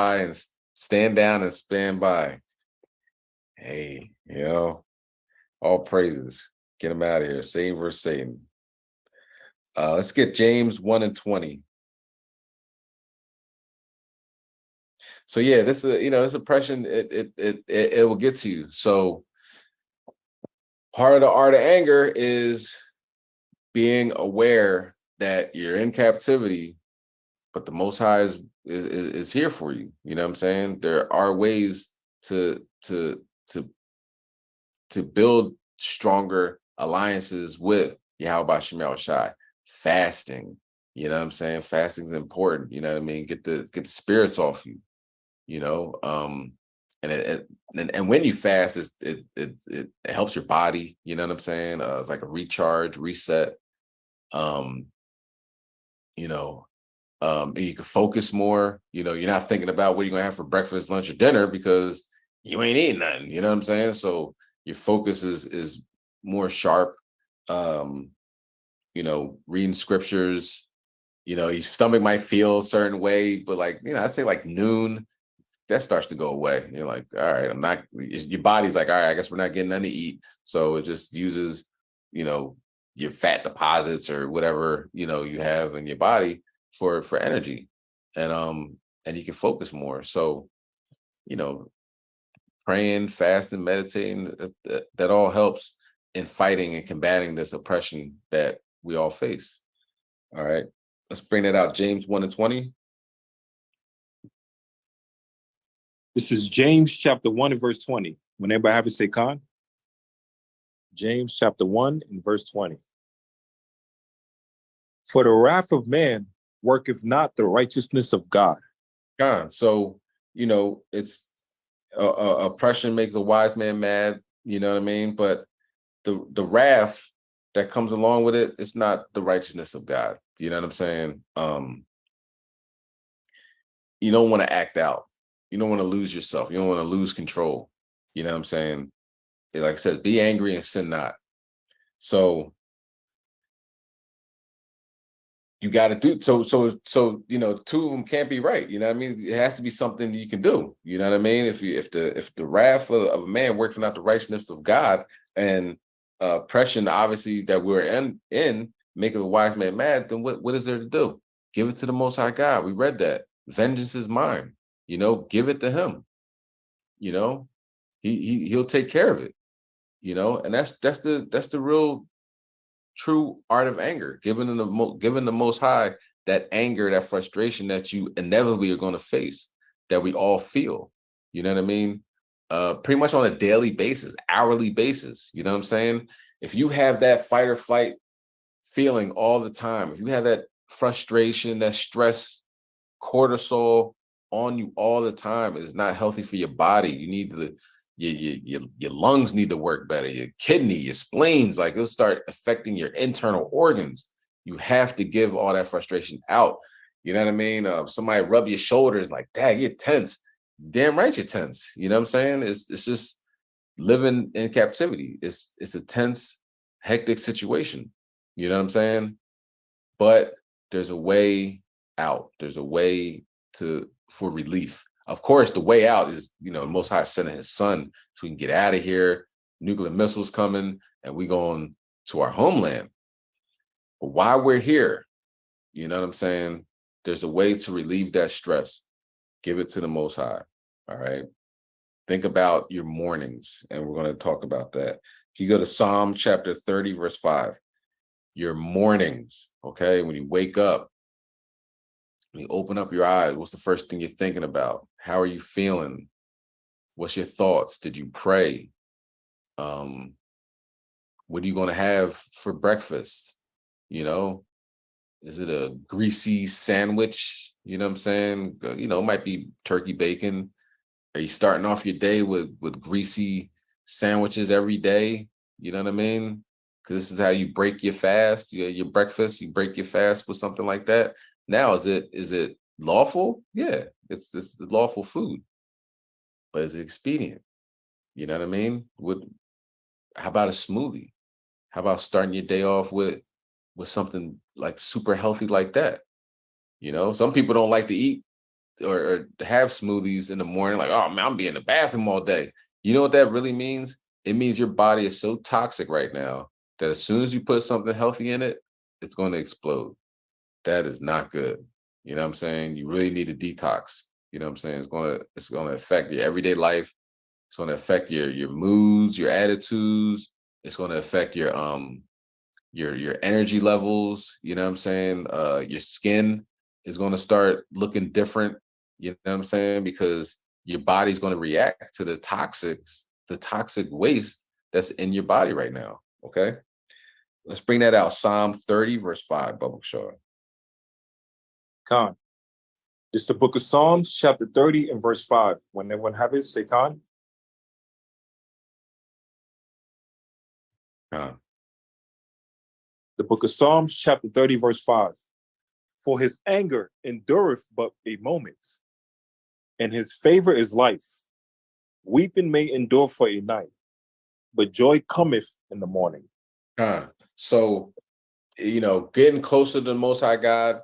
down and stand by. Hey, all praises. Get him out of here. Satan versus Satan. Let's get James 1:20. So yeah, this is this oppression. It will get to you. So part of the art of anger is being aware that you're in captivity, but the Most High is here for you. You know what I'm saying? There are ways to build stronger alliances with Yahweh Shem Shai. Fasting, you know what I'm saying? Fasting is important. You know what I mean? Get the spirits off you. And when you fast, it helps your body. You know what I'm saying? It's like a recharge, reset. And you can focus more. You're not thinking about what you're gonna have for breakfast, lunch, or dinner because you ain't eating nothing. You know what I'm saying? So your focus is more sharp. Reading scriptures. Your stomach might feel a certain way, but I'd say like noon, that starts to go away. You're like, all right, your body's like, all right, I guess we're not getting nothing to eat. So it just uses, your fat deposits or whatever, you have in your body for energy. And and you can focus more. So, you know, praying, fasting, meditating, that all helps in fighting and combating this oppression that we all face. All right. Let's bring that out. James 1:20. This is James chapter 1 and verse 20. When everybody have it, say con. James chapter 1 and verse 20. For the wrath of man worketh not the righteousness of God. Con. So, you know, it's oppression makes a wise man mad, you know what I mean? But the wrath that comes along with it, it's not the righteousness of God. You know what I'm saying? You don't want to act out. You don't want to lose yourself. You don't want to lose control. You know what I'm saying? Like I said, be angry and sin not. So you got to do so, you know, two of them can't be right. You know what I mean? It has to be something you can do. You know what I mean? If the wrath of a man works not the righteousness of God, and oppression, obviously, that we're in making a wise man mad, then what is there to do? Give it to the Most High God. We read that. Vengeance is mine. You know, give it to him. You know, he'll take care of it. You know, and that's the real true art of anger, giving the Most High that anger, that frustration that you inevitably are going to face, that we all feel. You know what I mean? Pretty much on a daily basis, hourly basis. You know what I'm saying? If you have that fight or flight feeling all the time, if you have that frustration, that stress, cortisol on you all the time, it's not healthy for your body. You need to your lungs need to work better, your kidney, your spleens, like it'll start affecting your internal organs. You have to give all that frustration out. You know what I mean? Somebody rub your shoulders like, dang, you're tense. Damn right you're tense. You know what I'm saying? It's just living in captivity. It's a tense, hectic situation. You know what I'm saying? But there's a way out. There's a way for relief. Of course, the way out is, you know, the Most High sending his son so we can get out of here. Nuclear missiles coming, and we going to our homeland. But while we're here, you know what I'm saying? There's a way to relieve that stress. Give it to the Most High. All right. Think about your mornings, and we're going to talk about that. If you go to Psalm chapter 30, verse 5, your mornings, okay, when you wake up, when you open up your eyes, what's the first thing you're thinking about? How are you feeling? What's your thoughts? Did you pray? What are you going to have for breakfast? You know, is it a greasy sandwich? You know what I'm saying? You know, it might be turkey bacon. Are you starting off your day with greasy sandwiches every day? You know what I mean? Because this is how you break your fast. Your breakfast, you break your fast with something like that. Now, is it lawful? Yeah, it's lawful food, but is it expedient? You know what I mean? How about a smoothie? How about starting your day off with something like super healthy like that? You know, some people don't like to eat or to have smoothies in the morning, like, oh man, I'm be in the bathroom all day. You know what that really means? It means your body is so toxic right now that as soon as you put something healthy in it, it's going to explode. That is not good. You know what I'm saying? You really need a detox. You know what I'm saying? It's gonna affect your everyday life. It's gonna affect your moods, your attitudes. It's gonna affect your energy levels. You know what I'm saying? Your skin is gonna start looking different. You know what I'm saying? Because your body's gonna react to the toxic waste that's in your body right now. Okay. Let's bring that out. Psalm 30, verse 5, Bubba Shaw. Con. It's the book of Psalms, chapter 30 and verse 5. When everyone have it, say con. Con. The book of Psalms, chapter 30, verse 5. For his anger endureth but a moment, and his favor is life. Weeping may endure for a night, but joy cometh in the morning. So, you know, getting closer to the Most High God,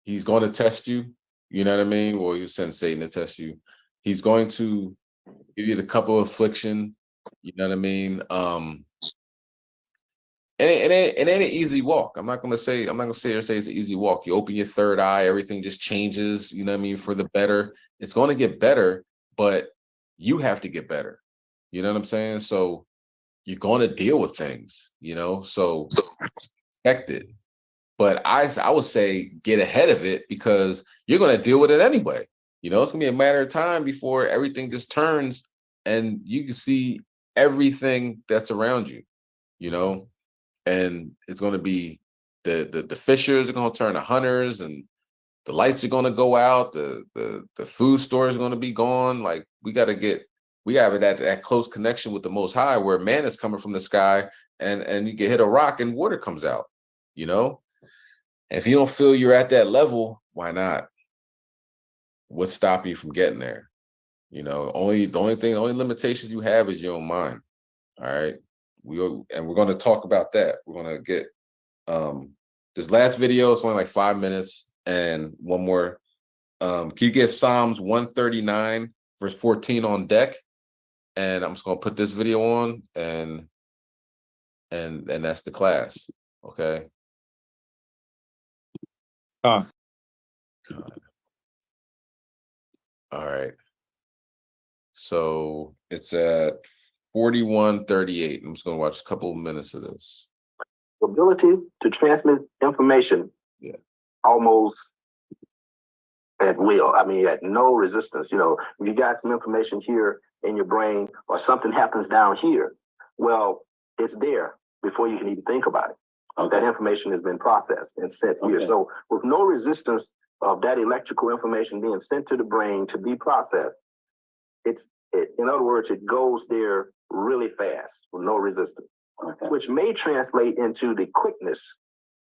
he's going to test you. You know what I mean? Well, you send Satan to test you. He's going to give you the cup of affliction. You know what I mean? it ain't an easy walk. I'm not gonna say it's an easy walk. You open your third eye, everything just changes, you know what I mean, for the better. It's gonna get better, but you have to get better. You know what I'm saying? So you're gonna deal with things, you know, so expect it. But I would say get ahead of it because you're gonna deal with it anyway. You know, it's gonna be a matter of time before everything just turns and you can see everything that's around you, you know, and it's going to be the fishers are going to turn to hunters, and the lights are going to go out. The food stores are going to be gone. Like we got to have that close connection with the Most High, where man is coming from the sky, and you can hit a rock and water comes out. You know, and if you don't feel you're at that level, why not? What's stopping you from getting there? You know, the only limitations you have is your own mind. All right. We're going to talk about that. We're going to get this last video. It's only like 5 minutes, and one more. Can you get Psalms 139 verse 14 on deck? And I'm just going to put this video on, and that's the class. Okay. Huh. All right. So it's at 41:38. I'm just going to watch a couple of minutes of this. Ability to transmit information. Yeah. Almost at will. I mean, at no resistance. You know, if you got some information here in your brain or something happens down here, well, it's there before you can even think about it. Okay. That information has been processed and sent here. So with no resistance of that electrical information being sent to the brain to be processed, in other words, it goes there really fast with no resistance, which may translate into the quickness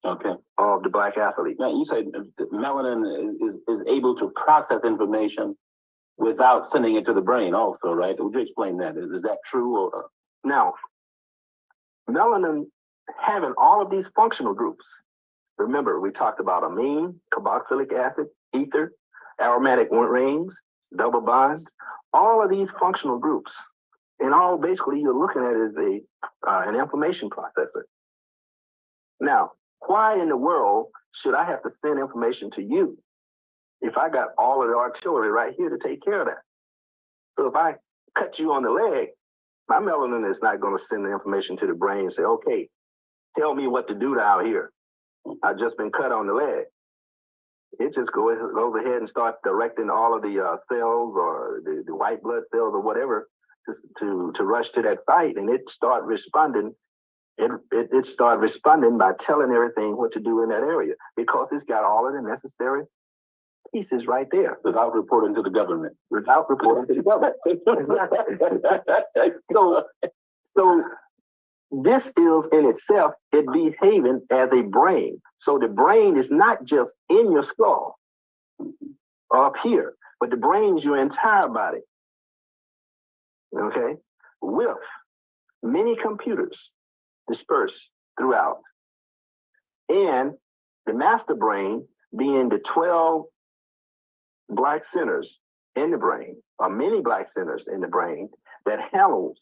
of the black athlete. Now, you said melanin is able to process information without sending it to the brain also, right? Would you explain that? Is that true? Or? Now, melanin having all of these functional groups. Remember, we talked about amine, carboxylic acid, ether, aromatic rings, double bonds, all of these functional groups. And all basically you're looking at is an information processor. Now, why in the world should I have to send information to you if I got all of the artillery right here to take care of that? So if I cut you on the leg, my melanin is not going to send the information to the brain and say, okay, tell me what to do down here. I've just been cut on the leg. It just goes ahead and starts directing all of the cells or the white blood cells or whatever to rush to that site, and it start responding. It start responding by telling everything what to do in that area because it's got all of the necessary pieces right there. Without reporting to the government. Without reporting to the government. So this is in itself, it behaving as a brain. So the brain is not just in your skull or up here, but the brain is your entire body. Okay? With many computers dispersed throughout. And the master brain being the 12 black centers in the brain, or many black centers in the brain that handles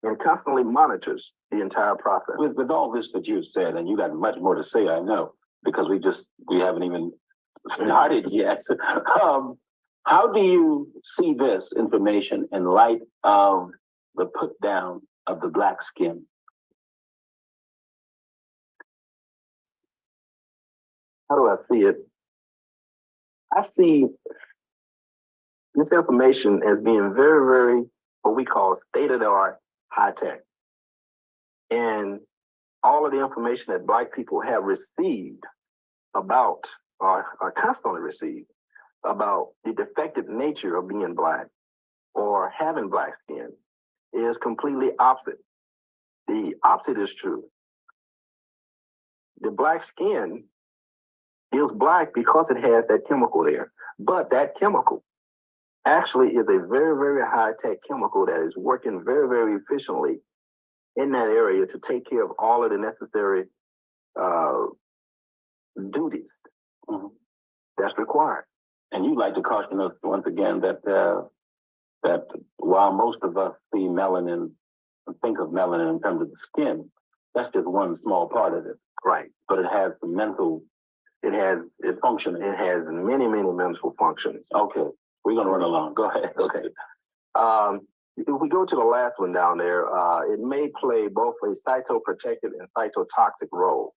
and constantly monitors the entire process. With all this that you said, and you got much more to say, I know, because we haven't even started yet. How do you see this information in light of the put down of the black skin? How do I see it? I see this information as being very, very, what we call state-of-the-art high tech. And all of the information that black people have received about, or constantly received, about the defective nature of being black or having black skin is completely opposite. The opposite is true. The black skin is black because it has that chemical there. But that chemical actually is a very, very high-tech chemical that is working very, very efficiently in that area to take care of all of the necessary duties that's required. And you'd like to caution us once again that that while most of us see melanin, think of melanin in terms of the skin, That's just one small part of it. Right. But it has the mental, it has many, many mental functions. Okay, we're gonna run along. Go ahead. Okay. If we go to the last one down there, it may play both a cytoprotective and cytotoxic role,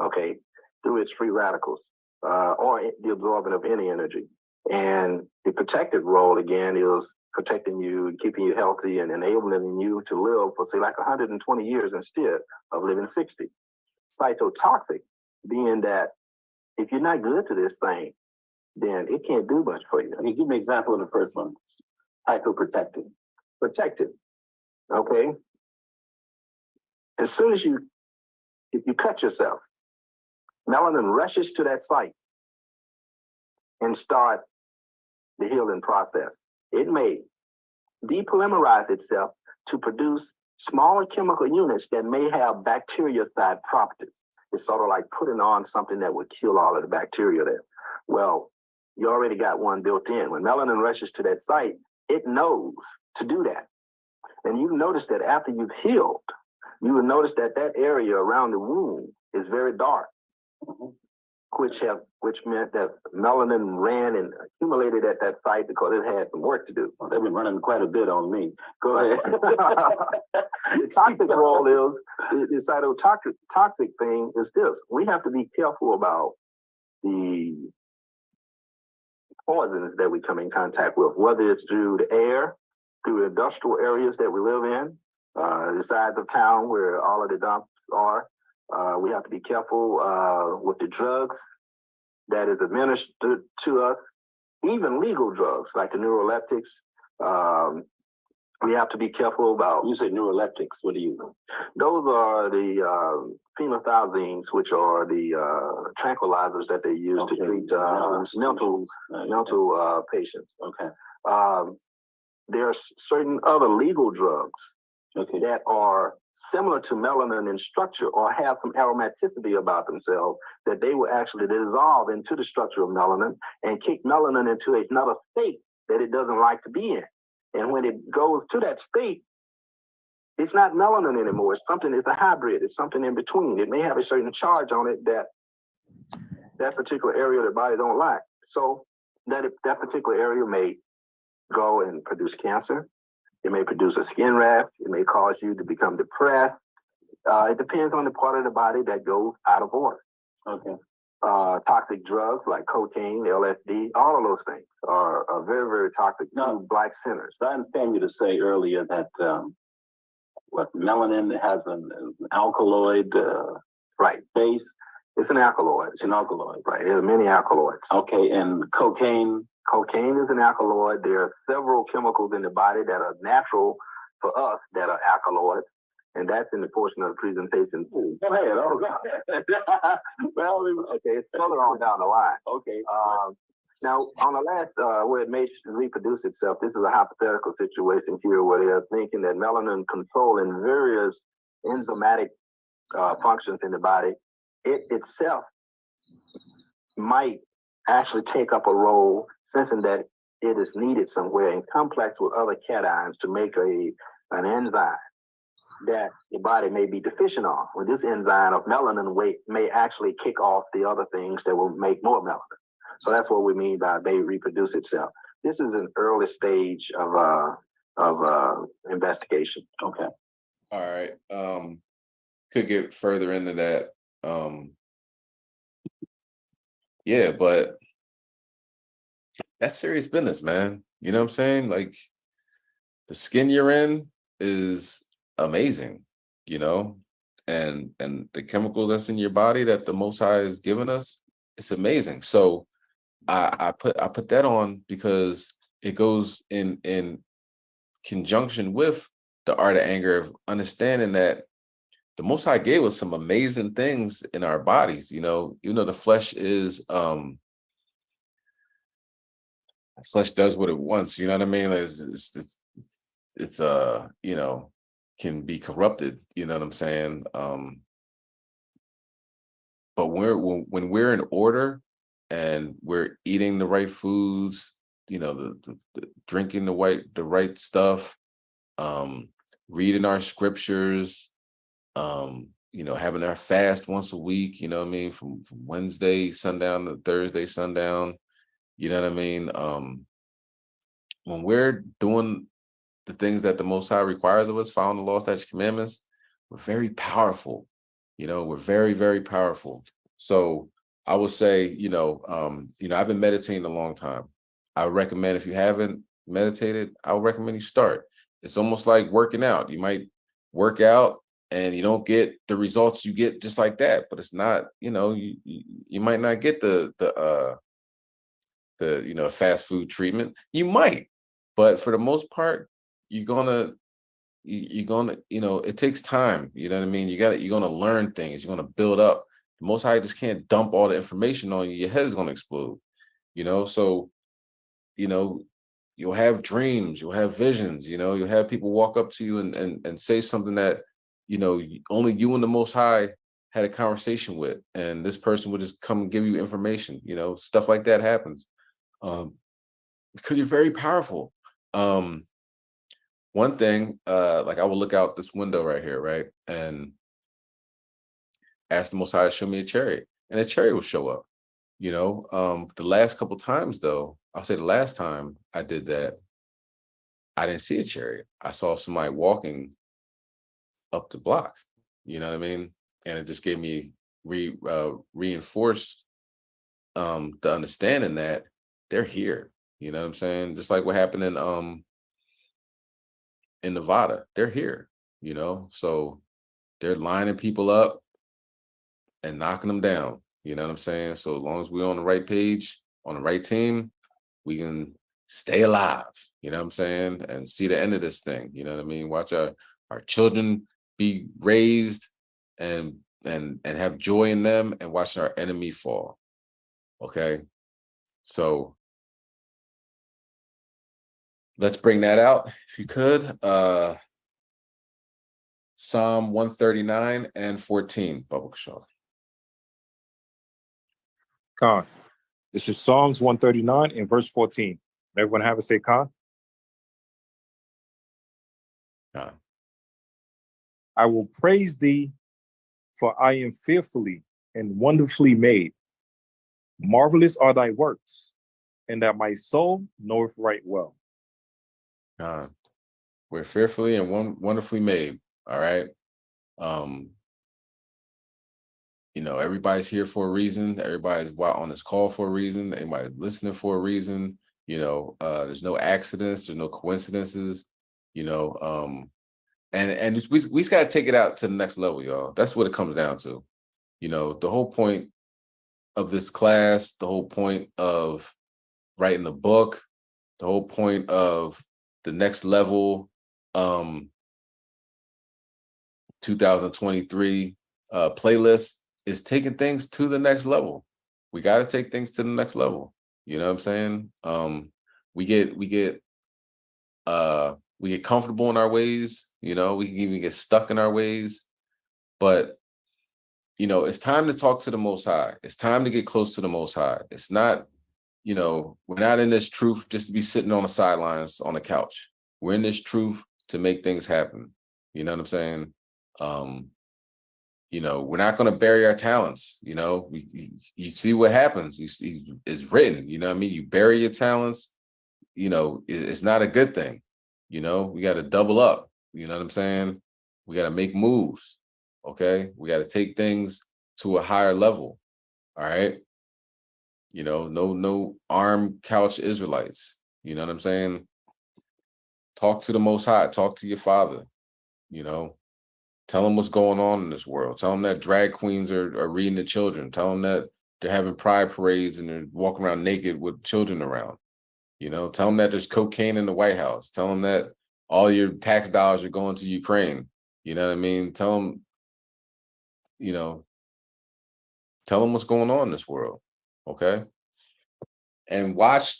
okay, through its free radicals, or the absorbing of any energy. And the protective role, again, is protecting you, keeping you healthy, and enabling you to live for, say, like 120 years instead of living 60. Cytotoxic being that if you're not good to this thing, then it can't do much for you. I mean, give me an example of the first one. Psychoprotective. Protective, okay? As soon as if you cut yourself, melanin rushes to that site and start the healing process. It may depolymerize itself to produce smaller chemical units that may have bactericide properties. It's sort of like putting on something that would kill all of the bacteria there. Well, you already got one built in. When melanin rushes to that site, it knows to do that. And you notice that after you've healed, you will notice that that area around the wound is very dark, which meant that melanin ran and accumulated at that site because it had some work to do. Well, they've been running quite a bit on me. Go ahead. The toxic role is, the cytotoxic thing is this. We have to be careful about the poisons that we come in contact with, whether it's through the air, through industrial areas that we live in, the sides of town where all of the dumps are. We have to be careful with the drugs that is administered to us, even legal drugs like the neuroleptics. We have to be careful about. You say neuroleptics, what do you mean? Those are the phenothiazines, which are the tranquilizers that they use to treat mental patients. Okay. There are certain other legal drugs that are similar to melanin in structure or have some aromaticity about themselves that they will actually dissolve into the structure of melanin and kick melanin into another state that it doesn't like to be in. And when it goes to that state, it's not melanin anymore. It's a hybrid. It's something in between. It may have a certain charge on it that particular area of the body don't like. So that particular area may go and produce cancer. It may produce a skin rash. It may cause you to become depressed. It depends on the part of the body that goes out of order. Okay. Toxic drugs like cocaine, LSD, all of those things are very, very toxic to black sinners. So I understand you to say earlier that melanin has an alkaloid base. It's an alkaloid. It's an alkaloid. Right. There are many alkaloids. Okay, and cocaine. Cocaine is an alkaloid. There are several chemicals in the body that are natural for us that are alkaloids. And that's in the portion of the presentation too. Go ahead. Oh, go ahead. Well, okay, it's further on down the line. Okay. Now, on the last, where it may reproduce itself, this is a hypothetical situation here where they're thinking that melanin controlling various enzymatic functions in the body, it itself might actually take up a role, sensing that it is needed somewhere in complex with other cations to make an enzyme that the body may be deficient on. Well, this enzyme of melanin may actually kick off the other things that will make more melanin. So that's what we mean by may reproduce itself. This is an early stage of investigation. Okay. All right. Could get further into that. Yeah, but that's serious business, man. You know what I'm saying? Like, the skin you're in is amazing, you know, and the chemicals that's in your body that the Most High has given us, it's amazing. So I put that on because it goes in conjunction with the art of anger, of understanding that the Most High gave us some amazing things in our bodies. You know, the flesh is flesh does what it wants. You know what I mean? It's you know, can be corrupted. You know what I'm saying? But when we're in order and we're eating the right foods, you know, the drinking the right stuff, reading our scriptures, having our fast once a week, you know what I mean, from Wednesday sundown to Thursday sundown, you know what I mean? When we're doing the things that the Most High requires of us, following the law, statutes, commandments, we're very powerful. We're very, very powerful. So I would say, I've been meditating a long time. I would recommend, if you haven't meditated, I would recommend you start. It's almost like working out. You might work out and you don't get the results you get just like that, but it's not, you might not get the fast food treatment. You might, but for the most part, you're gonna it takes time. You know what I mean? You're gonna learn things. You're gonna build up. The Most High just can't dump all the information on you. Your head is gonna explode. So you know you'll have dreams. You'll have visions. You'll have people walk up to you and say something that only you and the Most High had a conversation with, and this person would just come give you information. Stuff like that happens because you're very powerful. One thing, like I will look out this window right here, right, and ask the Most High to show me a chariot, and a chariot will show up. The last couple times, though, I'll say the last time I did that, I didn't see a chariot. I saw somebody walking up the block. You know what I mean? And it just gave me reinforced the understanding that they're here. You know what I'm saying? Just like what happened in Nevada, they're here. So they're lining people up and knocking them down. You know what I'm saying? So as long as we're on the right page, on the right team, we can stay alive. You know what I'm saying? And see the end of this thing. You know what I mean? Watch our children be raised and have joy in them, and watch our enemy fall. Okay. So let's bring that out if you could. Psalm 139 and 14, Baba Kashaw. Khan. This is Psalms 139 and verse 14. Everyone have it say Khan? Khan. I will praise thee, for I am fearfully and wonderfully made. Marvelous are thy works, and that my soul knoweth right well. We're fearfully and wonderfully made. All right. Everybody's here for a reason. Everybody's on this call for a reason. Everybody's listening for a reason. There's no accidents. There's no coincidences. And we just got to take it out to the next level, y'all. That's what it comes down to. The whole point of this class, the whole point of writing the book, the whole point of the next level 2023 playlist is taking things to the next level. We got to take things to the next level. You know what I'm saying? We get comfortable in our ways. We can even get stuck in our ways. But it's time to talk to the Most High. It's time to get close to the Most High. It's not, we're not in this truth just to be sitting on the sidelines on the couch. We're in this truth to make things happen. You know what I'm saying? We're not going to bury our talents. You see what happens. It's written. You know what I mean? You bury your talents. It's not a good thing. We got to double up. You know what I'm saying? We got to make moves. Okay, we got to take things to a higher level. All right. No armed couch Israelites. You know what I'm saying? Talk to the Most High. Talk to your Father. Tell them what's going on in this world. Tell them that drag queens are reading the children. Tell them that they're having pride parades and they're walking around naked with children around. Tell them that there's cocaine in the White House. Tell them that all your tax dollars are going to Ukraine. You know what I mean? Tell them, tell them what's going on in this world. Okay. And watch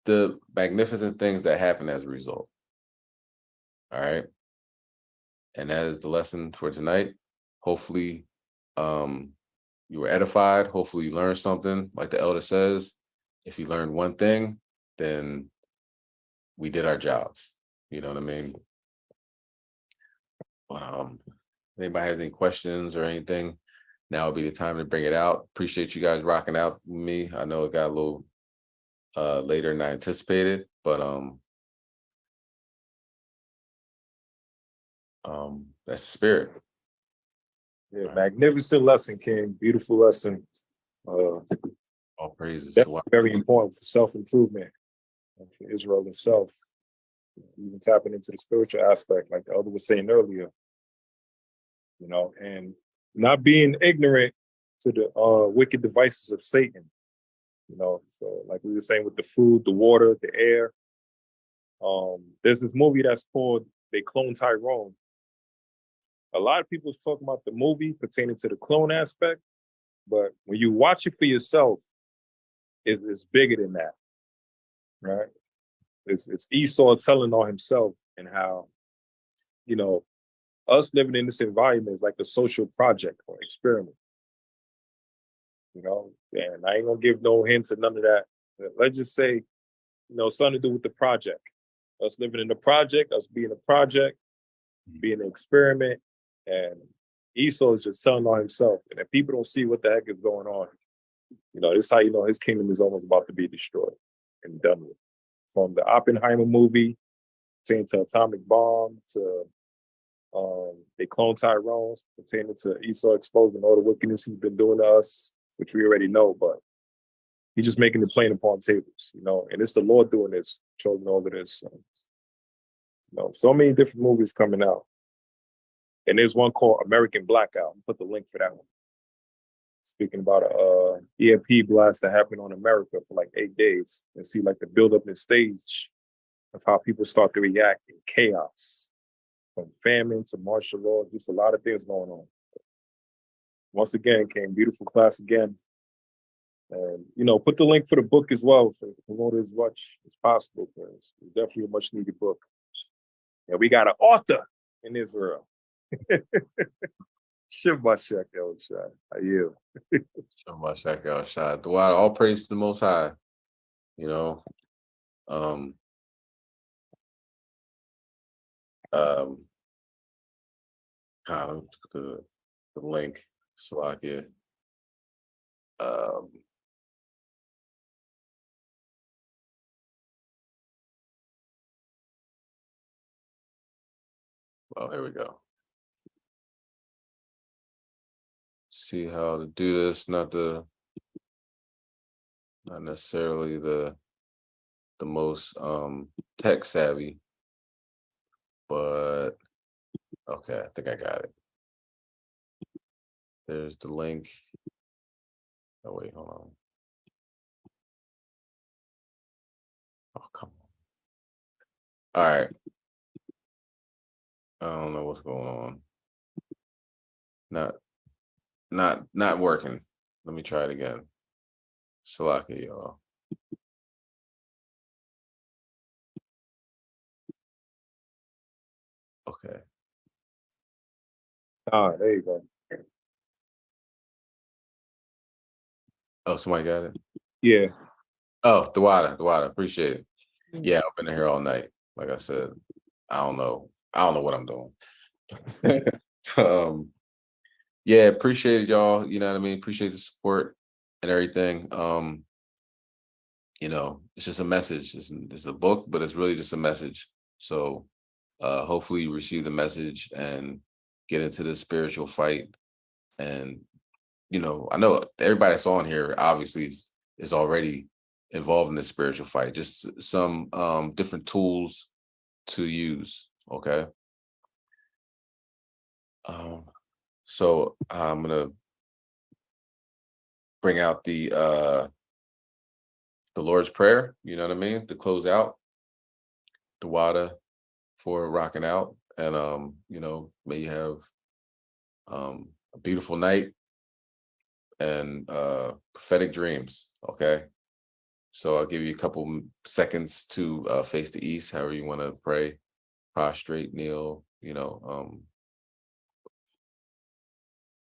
the magnificent things that happen as a result. All right. And that is the lesson for tonight. Hopefully, you were edified. Hopefully, you learned something. Like the elder says, if you learned one thing, then we did our jobs. You know what I mean? But anybody has any questions or anything, now would be the time to bring it out. Appreciate you guys rocking out with me. I know it got a little later than I anticipated, but that's the spirit. Yeah, magnificent lesson, King. Beautiful lesson. All praises. Very important for self-improvement and for Israel itself. Even tapping into the spiritual aspect, like the other was saying earlier, and not being ignorant to the wicked devices of Satan. So like we were saying with the food, the water, the air. There's this movie that's called They Clone Tyrone. A lot of people talk about the movie pertaining to the clone aspect, but when you watch it for yourself, it's bigger than that, right? It's Esau telling on himself and how, us living in this environment is like a social project or experiment. And I ain't gonna give no hints or none of that. Let's just say, something to do with the project. Us living in the project, us being a project, being an experiment, and Esau is just telling on himself. And if people don't see what the heck is going on, this is how you know his kingdom is almost about to be destroyed and done with. From the Oppenheimer movie, pertaining to atomic bomb, to they clone Tyrone's, pertaining to Esau exposing all the wickedness he's been doing to us, which we already know, but he's just making it plain upon tables, and it's the Lord doing this, chosen all of this. So many different movies coming out. And there's one called American Blackout. I'll put the link for that one. Speaking about a EMP blast that happened on America for like 8 days, and see like the build up and stage of how people start to react in chaos, from famine to martial law, just a lot of things going on. Once again, King, beautiful class again. And, put the link for the book as well, so you can promote it as much as possible, because it's definitely a much needed book. And we got an author in Israel. Shabbat El Shai. How you? Shabbat El Shai. Dwada, all praise to the Most High. Kind of the link, Salakia. Well, there we go. See how to do this, not necessarily the most tech savvy, but okay, I think I got it. There's the link. Oh wait, hold on. Oh, come on. All right. I don't know what's going on. Not working. Let me try it again. Salaki, y'all. Okay. There you go. Oh, somebody got it? Yeah. Oh, Dwada, appreciate it. Yeah, I've been here all night. Like I said, I don't know what I'm doing. Yeah, appreciate it, y'all. You know what I mean? Appreciate the support and everything. It's just a message. It's a book, but it's really just a message. So hopefully you receive the message and get into this spiritual fight. And I know everybody that's on here obviously is already involved in this spiritual fight. Just some different tools to use. Okay. So I'm gonna bring out the Lord's Prayer, you know what I mean, to close out the WADA for rocking out. And may you have a beautiful night and prophetic dreams. Okay. So I'll give you a couple seconds to face the east, however you want to pray, prostrate, kneel,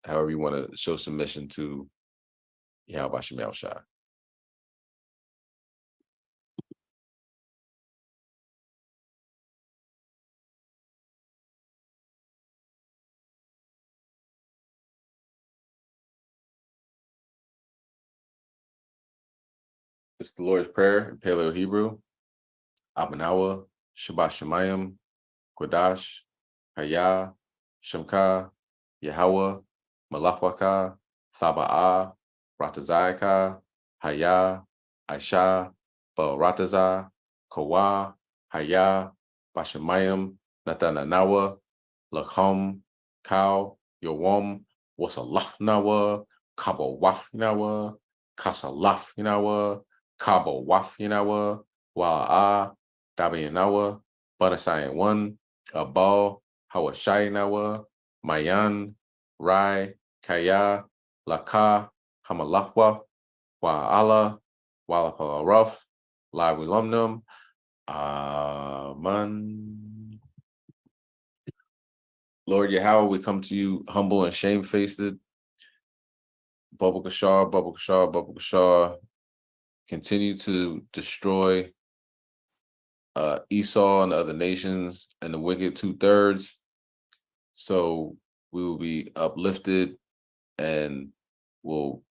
however you want to show submission to Yahweh Shem Shai. It's the Lord's Prayer in Paleo Hebrew. Abanawa, Shabbat Shemayim, Kodash, Haya, Shemka, Yahweh, Malachwaka, Saba'ah, Ratazayaka, Haya, Aisha, Barataza, Kawa, Haya, Bashemayim, Natananawa, Lachom, Kau, Yawam, Wasalachnawa, Kabawafnawa, Kasalafnawa, Kabawafnawa, Wa'ah, Dabayanawa, Banasayan 1, Abal, Hawashayanawa, Mayan, Rai, Kaya, Laka, Hamalakwa, Wa'ala, Walapalaraf, Lawilumnum, Aman. Lord Yahweh, we come to you humble and shamefaced. Bubba Kashar, Bubba Kashar, Bubba Kashar. Continue to destroy Esau and other nations and the wicked 2/3. So we will be uplifted and will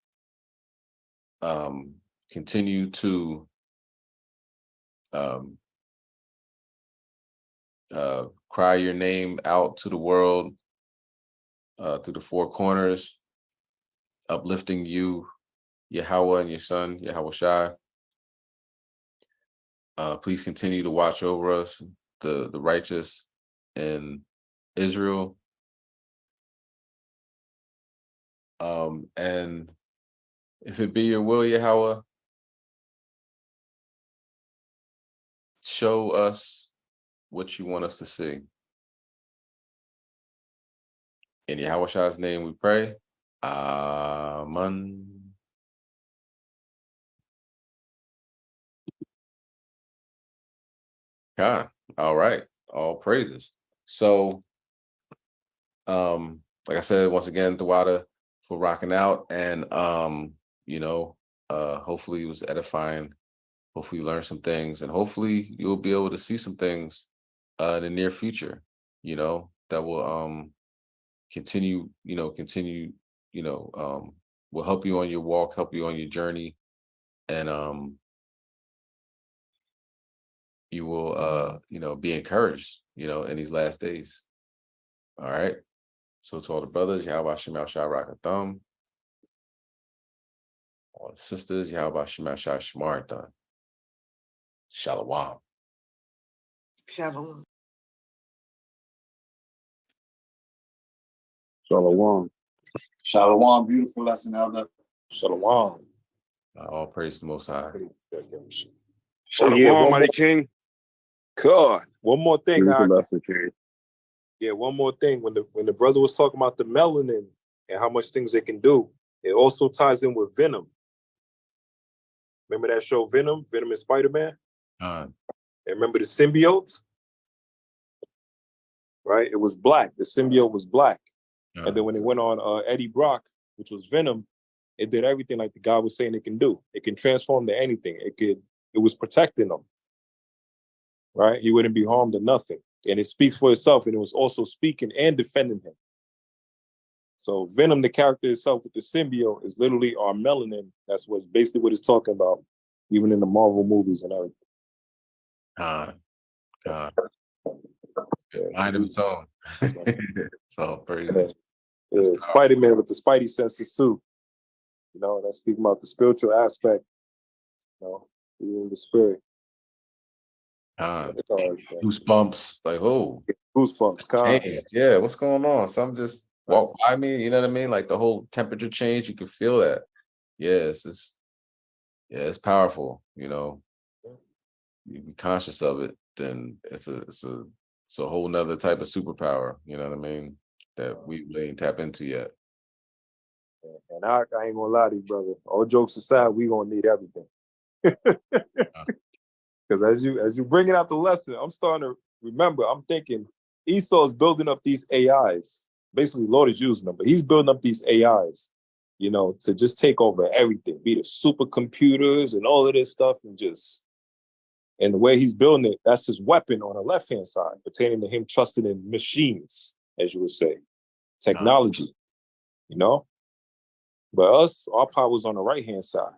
continue to cry your name out to the world through the four corners, uplifting you, Yahweh, and your son, Yahweh Shai. Please continue to watch over us, the righteous in Israel. And if it be your will, Yahweh, show us what you want us to see. In Yahweh Shai's name we pray. Amen. God, all right. All praises. So, like I said, once again, Dawada for rocking out, and hopefully it was edifying. Hopefully you learned some things, and hopefully you'll be able to see some things in the near future, that will continue, will help you on your walk, help you on your journey, and you will be encouraged, in these last days. All right. So to all the brothers, Yahweh Shem Shai Rakatham. All the sisters, Yahweh Shem Shai Shmartham. Shalom. Shalom. Shalom. Shalom, beautiful lesson, Elder. Shalom. All praise to the Most High. Shalom, mighty king. God. One more thing. Beautiful lesson, King. Yeah, one more thing. When the brother was talking about the melanin and how much things it can do, it also ties in with Venom. Remember that show Venom? Venom and Spider-Man? And remember the symbiote? Right? It was black. The symbiote was black. And then when it went on Eddie Brock, which was Venom, it did everything like the guy was saying it can do. It can transform to anything. It was protecting him. Right? He wouldn't be harmed to nothing. And it speaks for itself, and it was also speaking and defending him. So Venom, the character itself with the symbiote, is literally our melanin. That's basically what it's talking about, even in the Marvel movies and everything. God. Yeah, Mind him so. So praise. Yeah, Spider-Man with the Spidey senses too. That's speaking about the spiritual aspect. In the spirit. Goosebumps, like, oh, goosebumps. Change. Yeah, what's going on? Some just walk by me, you know what I mean? Like the whole temperature change, you can feel that. Yes, it's powerful, You be conscious of it, then it's a whole nother type of superpower, you know what I mean? That we really ain't tap into yet. And I ain't gonna lie to you, brother. All jokes aside, we gonna need everything. Because as you bring it out the lesson, I'm starting to remember. I'm thinking Esau's building up these AIs. Basically, Lord is using them, but he's building up these AIs, to just take over everything, be the supercomputers and all of this stuff, and the way he's building it, that's his weapon on the left-hand side, pertaining to him trusting in machines, as you would say, technology, But us, our power's on the right-hand side.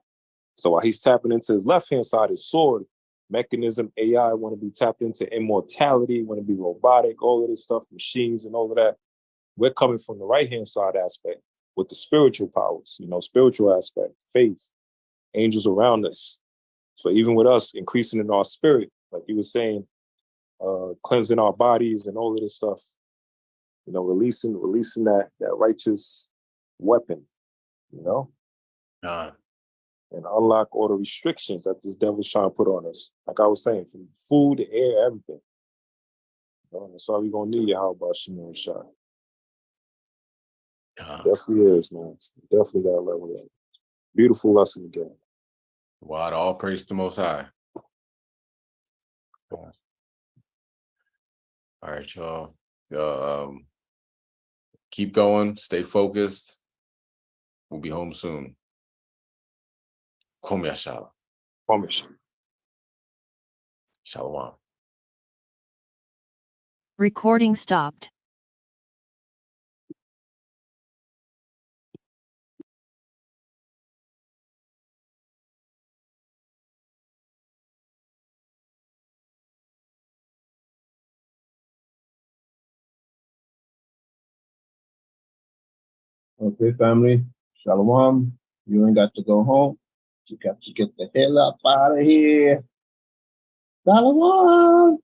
So while he's tapping into his left-hand side, his sword, mechanism, AI want to be tapped into immortality, want to be robotic, all of this stuff, machines and all of that. We're coming from the right-hand side aspect with the spiritual powers, spiritual aspect, faith, angels around us. So even with us increasing in our spirit, like you were saying, cleansing our bodies and all of this stuff, releasing that righteous weapon, and unlock all the restrictions that this devil's trying to put on us. Like I was saying, from food, the air, everything. That's all we're gonna need. How about Shimon Shah? Definitely is, man. It's definitely got a level of beautiful lesson again. Wow, all praise to the Most High. All right, y'all. Keep going. Stay focused. We'll be home soon. Kom Yashala. Shalom. Recording stopped. Okay, family. Shalom. You ain't got to go home. You got to get the hell up out of here. Shalom.